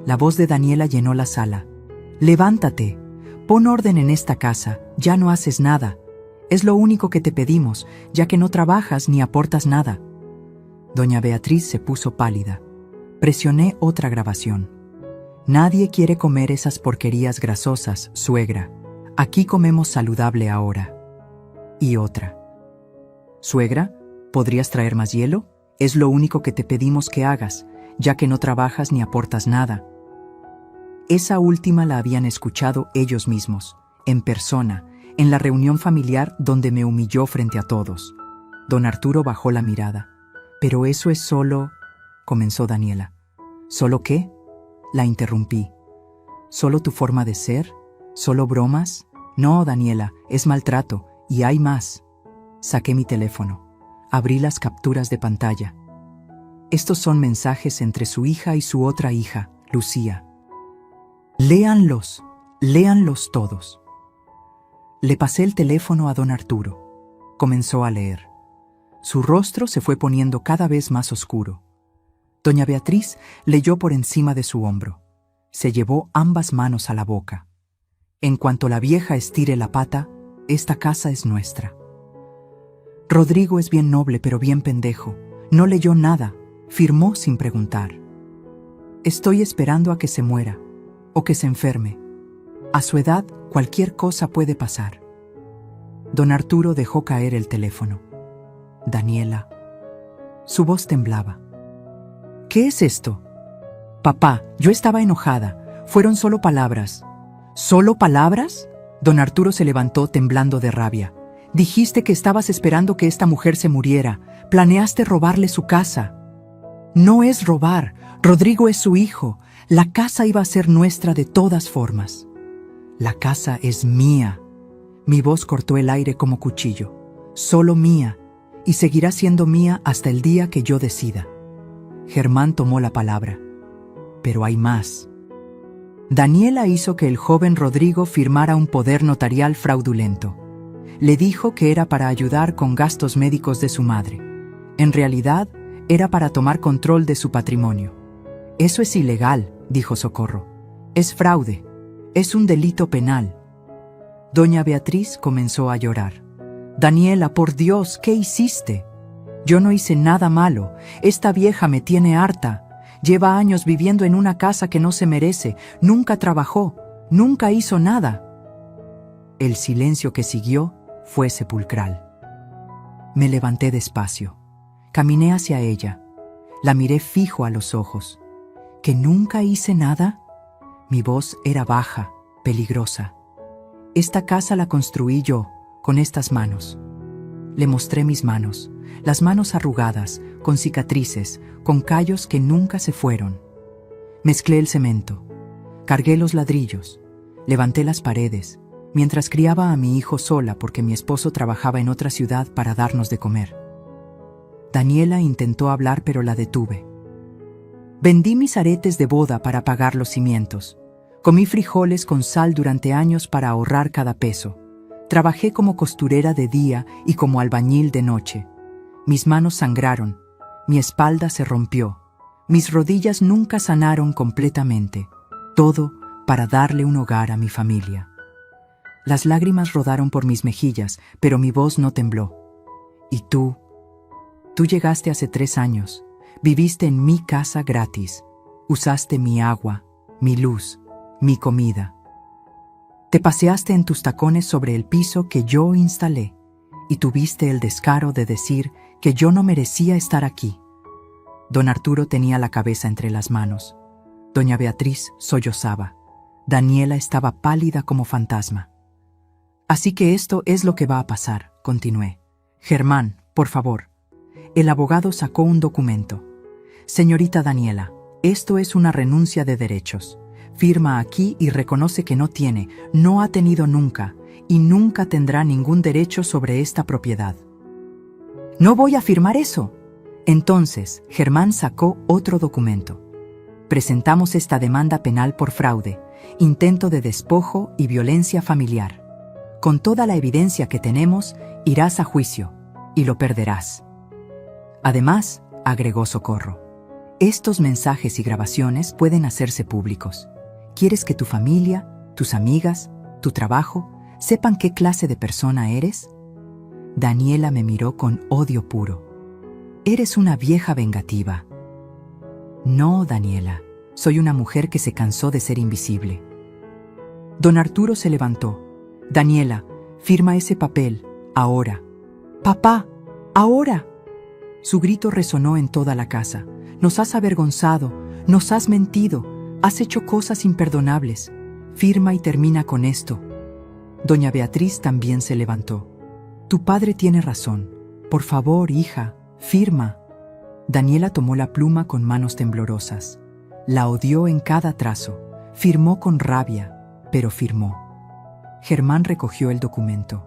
La voz de Daniela llenó la sala. Levántate, pon orden en esta casa, ya no haces nada. Es lo único que te pedimos, ya que no trabajas ni aportas nada. Doña Beatriz se puso pálida. Presioné otra grabación. Nadie quiere comer esas porquerías grasosas, suegra. Aquí comemos saludable ahora. Y otra. Suegra, ¿podrías traer más hielo? Es lo único que te pedimos que hagas, ya que no trabajas ni aportas nada. Esa última la habían escuchado ellos mismos, en persona, en la reunión familiar donde me humilló frente a todos. Don Arturo bajó la mirada. «Pero eso es solo…», comenzó Daniela. «¿Solo qué?», la interrumpí. ¿Solo tu forma de ser? ¿Solo bromas? No, Daniela, es maltrato, y hay más. Saqué mi teléfono. Abrí las capturas de pantalla. Estos son mensajes entre su hija y su otra hija, Lucía. Léanlos todos. Le pasé el teléfono a don Arturo. Comenzó a leer. Su rostro se fue poniendo cada vez más oscuro. Doña Beatriz leyó por encima de su hombro. Se llevó ambas manos a la boca. En cuanto la vieja estire la pata, esta casa es nuestra. Rodrigo es bien noble pero bien pendejo. No leyó nada, firmó sin preguntar. Estoy esperando a que se muera, o que se enferme. A su edad, cualquier cosa puede pasar. Don Arturo dejó caer el teléfono. Daniela. Su voz temblaba. ¿Qué es esto? Papá, yo estaba enojada. Fueron solo palabras. ¿Solo palabras? Don Arturo se levantó temblando de rabia. Dijiste que estabas esperando que esta mujer se muriera. Planeaste robarle su casa. No es robar. Rodrigo es su hijo. La casa iba a ser nuestra de todas formas. La casa es mía. Mi voz cortó el aire como cuchillo. Solo mía. Y seguirá siendo mía hasta el día que yo decida. Germán tomó la palabra. Pero hay más. Daniela hizo que el joven Rodrigo firmara un poder notarial fraudulento. Le dijo que era para ayudar con gastos médicos de su madre. En realidad, era para tomar control de su patrimonio. Eso es ilegal, dijo Socorro. Es fraude. Es un delito penal. Doña Beatriz comenzó a llorar. Daniela, por Dios, ¿qué hiciste? Yo no hice nada malo. Esta vieja me tiene harta. Lleva años viviendo en una casa que no se merece. Nunca trabajó. Nunca hizo nada. El silencio que siguió fue sepulcral. Me levanté despacio. Caminé hacia ella. La miré fijo a los ojos. ¿Que nunca hice nada? Mi voz era baja, peligrosa. Esta casa la construí yo, con estas manos. Le mostré mis manos, las manos arrugadas, con cicatrices, con callos que nunca se fueron. Mezclé el cemento, cargué los ladrillos, levanté las paredes, mientras criaba a mi hijo sola porque mi esposo trabajaba en otra ciudad para darnos de comer. Daniela intentó hablar, pero la detuve. Vendí mis aretes de boda para pagar los cimientos. Comí frijoles con sal durante años para ahorrar cada peso. Trabajé como costurera de día y como albañil de noche. Mis manos sangraron, mi espalda se rompió, mis rodillas nunca sanaron completamente. Todo para darle un hogar a mi familia. Las lágrimas rodaron por mis mejillas, pero mi voz no tembló. ¿Y tú? Tú llegaste hace 3 años. Viviste en mi casa gratis. Usaste mi agua, mi luz, mi comida. Te paseaste en tus tacones sobre el piso que yo instalé y tuviste el descaro de decir que yo no merecía estar aquí. Don Arturo tenía la cabeza entre las manos. Doña Beatriz sollozaba. Daniela estaba pálida como fantasma. Así que esto es lo que va a pasar, continué. Germán, por favor. El abogado sacó un documento. Señorita Daniela, esto es una renuncia de derechos. Firma aquí y reconoce que no ha tenido nunca y nunca tendrá ningún derecho sobre esta propiedad. No voy a firmar eso. Entonces, Germán sacó otro documento. Presentamos esta demanda penal por fraude, intento de despojo y violencia familiar. Con toda la evidencia que tenemos, irás a juicio y lo perderás. Además, agregó Socorro, estos mensajes y grabaciones pueden hacerse públicos. ¿Quieres que tu familia, tus amigas, tu trabajo, sepan qué clase de persona eres? Daniela me miró con odio puro. Eres una vieja vengativa. No, Daniela, soy una mujer que se cansó de ser invisible. Don Arturo se levantó. Daniela, firma ese papel, ahora. Papá, ahora. Su grito resonó en toda la casa. Nos has avergonzado, nos has mentido, has hecho cosas imperdonables. Firma y termina con esto. Doña Beatriz también se levantó. Tu padre tiene razón. Por favor, hija, firma. Daniela tomó la pluma con manos temblorosas. La odió en cada trazo. Firmó con rabia, pero firmó. Germán recogió el documento.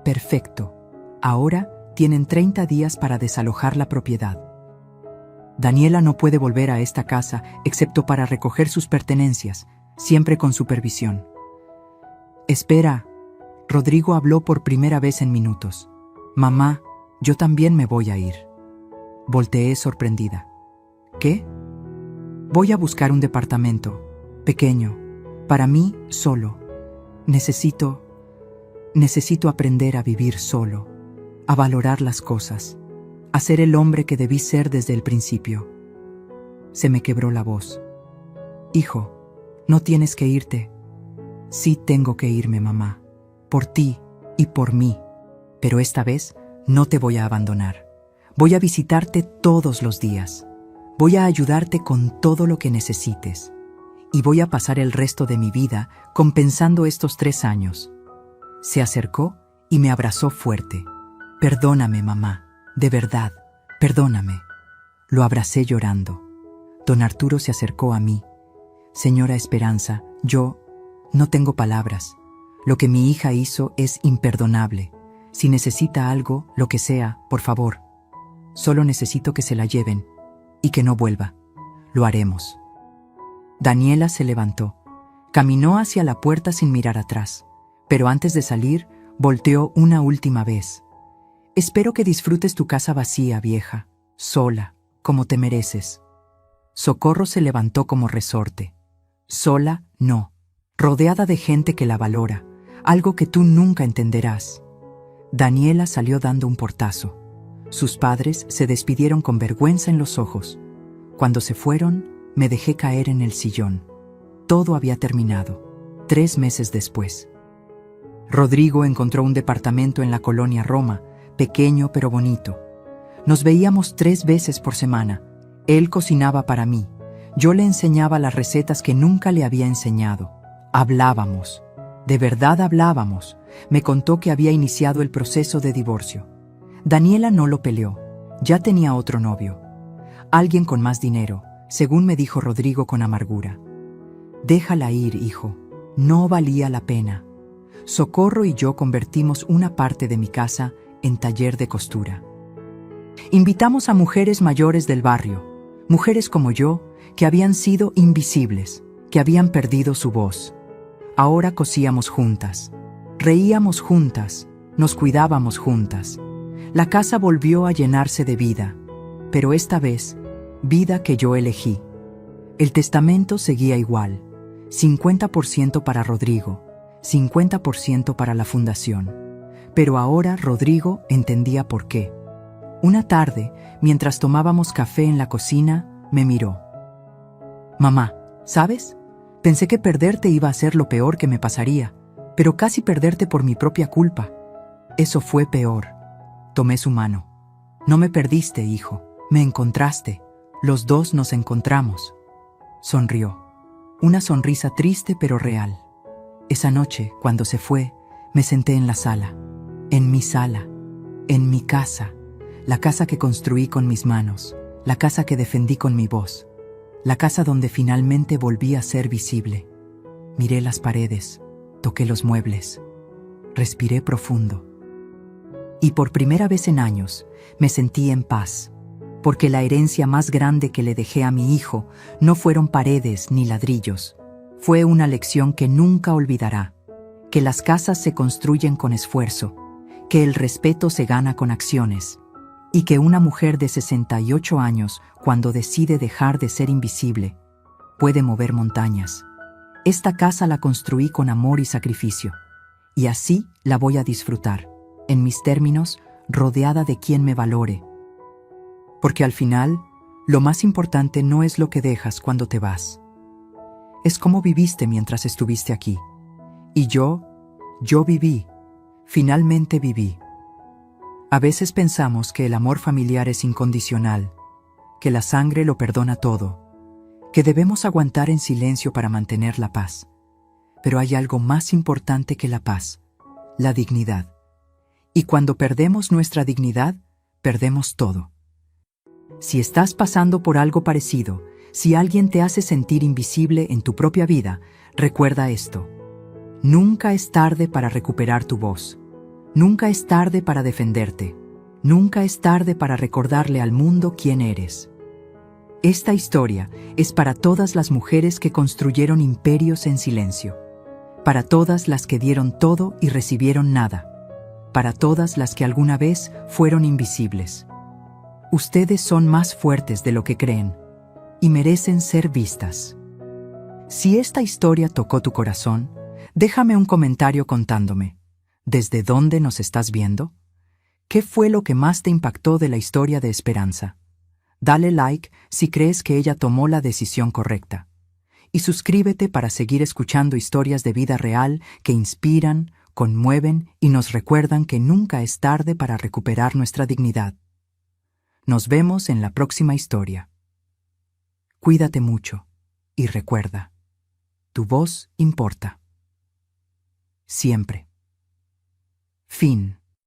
Perfecto. Ahora tienen 30 días para desalojar la propiedad. Daniela no puede volver a esta casa excepto para recoger sus pertenencias, siempre con supervisión. Espera. Rodrigo habló por primera vez en minutos. Mamá, yo también me voy a ir. Volteé sorprendida. ¿Qué? Voy a buscar un departamento, pequeño, para mí solo. Necesito aprender a vivir solo, a valorar las cosas, a ser el hombre que debí ser desde el principio. Se me quebró la voz. Hijo, no tienes que irte. Sí tengo que irme, mamá, por ti y por mí, pero esta vez no te voy a abandonar. Voy a visitarte todos los días. Voy a ayudarte con todo lo que necesites. Y voy a pasar el resto de mi vida compensando estos 3 años. Se acercó y me abrazó fuerte. Perdóname, mamá, de verdad, perdóname. Lo abracé llorando. Don Arturo se acercó a mí. Señora Esperanza, yo no tengo palabras. Lo que mi hija hizo es imperdonable. Si necesita algo, lo que sea, por favor. Solo necesito que se la lleven y que no vuelva. Lo haremos. Daniela se levantó. Caminó hacia la puerta sin mirar atrás, pero antes de salir, volteó una última vez. Espero que disfrutes tu casa vacía, vieja, sola, como te mereces. Socorro se levantó como resorte. Sola, no. Rodeada de gente que la valora, algo que tú nunca entenderás. Daniela salió dando un portazo. Sus padres se despidieron con vergüenza en los ojos. Cuando se fueron, me dejé caer en el sillón. Todo había terminado. 3 meses después. Rodrigo encontró un departamento en la colonia Roma, pequeño pero bonito. Nos veíamos 3 veces por semana. Él cocinaba para mí. Yo le enseñaba las recetas que nunca le había enseñado. Hablábamos. De verdad hablábamos. Me contó que había iniciado el proceso de divorcio. Daniela no lo peleó. Ya tenía otro novio. Alguien con más dinero, según me dijo Rodrigo con amargura. Déjala ir, hijo. No valía la pena. Socorro y yo convertimos una parte de mi casa en taller de costura. Invitamos a mujeres mayores del barrio, mujeres como yo, que habían sido invisibles, que habían perdido su voz. Ahora cosíamos juntas, reíamos juntas, nos cuidábamos juntas. La casa volvió a llenarse de vida, pero esta vez, vida que yo elegí. El testamento seguía igual, 50% para Rodrigo, 50% para la fundación. Pero ahora Rodrigo entendía por qué. Una tarde, mientras tomábamos café en la cocina, me miró. Mamá, ¿sabes? Pensé que perderte iba a ser lo peor que me pasaría, pero casi perderte por mi propia culpa. Eso fue peor. Tomé su mano. No me perdiste, hijo. Me encontraste. Los dos nos encontramos. Sonrió. Una sonrisa triste pero real. Esa noche, cuando se fue, me senté en la sala. En mi sala. En mi casa. La casa que construí con mis manos. La casa que defendí con mi voz. La casa donde finalmente volví a ser visible. Miré las paredes. Toqué los muebles. Respiré profundo. Y por primera vez en años, me sentí en paz. Porque la herencia más grande que le dejé a mi hijo no fueron paredes ni ladrillos. Fue una lección que nunca olvidará. Que las casas se construyen con esfuerzo. Que el respeto se gana con acciones. Y que una mujer de 68 años, cuando decide dejar de ser invisible, puede mover montañas. Esta casa la construí con amor y sacrificio. Y así la voy a disfrutar, en mis términos, rodeada de quien me valore. Porque al final, lo más importante no es lo que dejas cuando te vas. Es cómo viviste mientras estuviste aquí. Y yo viví. Finalmente viví. A veces pensamos que el amor familiar es incondicional, que la sangre lo perdona todo, que debemos aguantar en silencio para mantener la paz. Pero hay algo más importante que la paz, la dignidad. Y cuando perdemos nuestra dignidad, perdemos todo. Si estás pasando por algo parecido, si alguien te hace sentir invisible en tu propia vida, recuerda esto. Nunca es tarde para recuperar tu voz. Nunca es tarde para defenderte. Nunca es tarde para recordarle al mundo quién eres. Esta historia es para todas las mujeres que construyeron imperios en silencio. Para todas las que dieron todo y recibieron nada. Para todas las que alguna vez fueron invisibles. Ustedes son más fuertes de lo que creen y merecen ser vistas. Si esta historia tocó tu corazón, déjame un comentario contándome. ¿Desde dónde nos estás viendo? ¿Qué fue lo que más te impactó de la historia de Esperanza? Dale like si crees que ella tomó la decisión correcta. Y suscríbete para seguir escuchando historias de vida real que inspiran, conmueven y nos recuerdan que nunca es tarde para recuperar nuestra dignidad. Nos vemos en la próxima historia. Cuídate mucho y recuerda, tu voz importa. Siempre. Fin.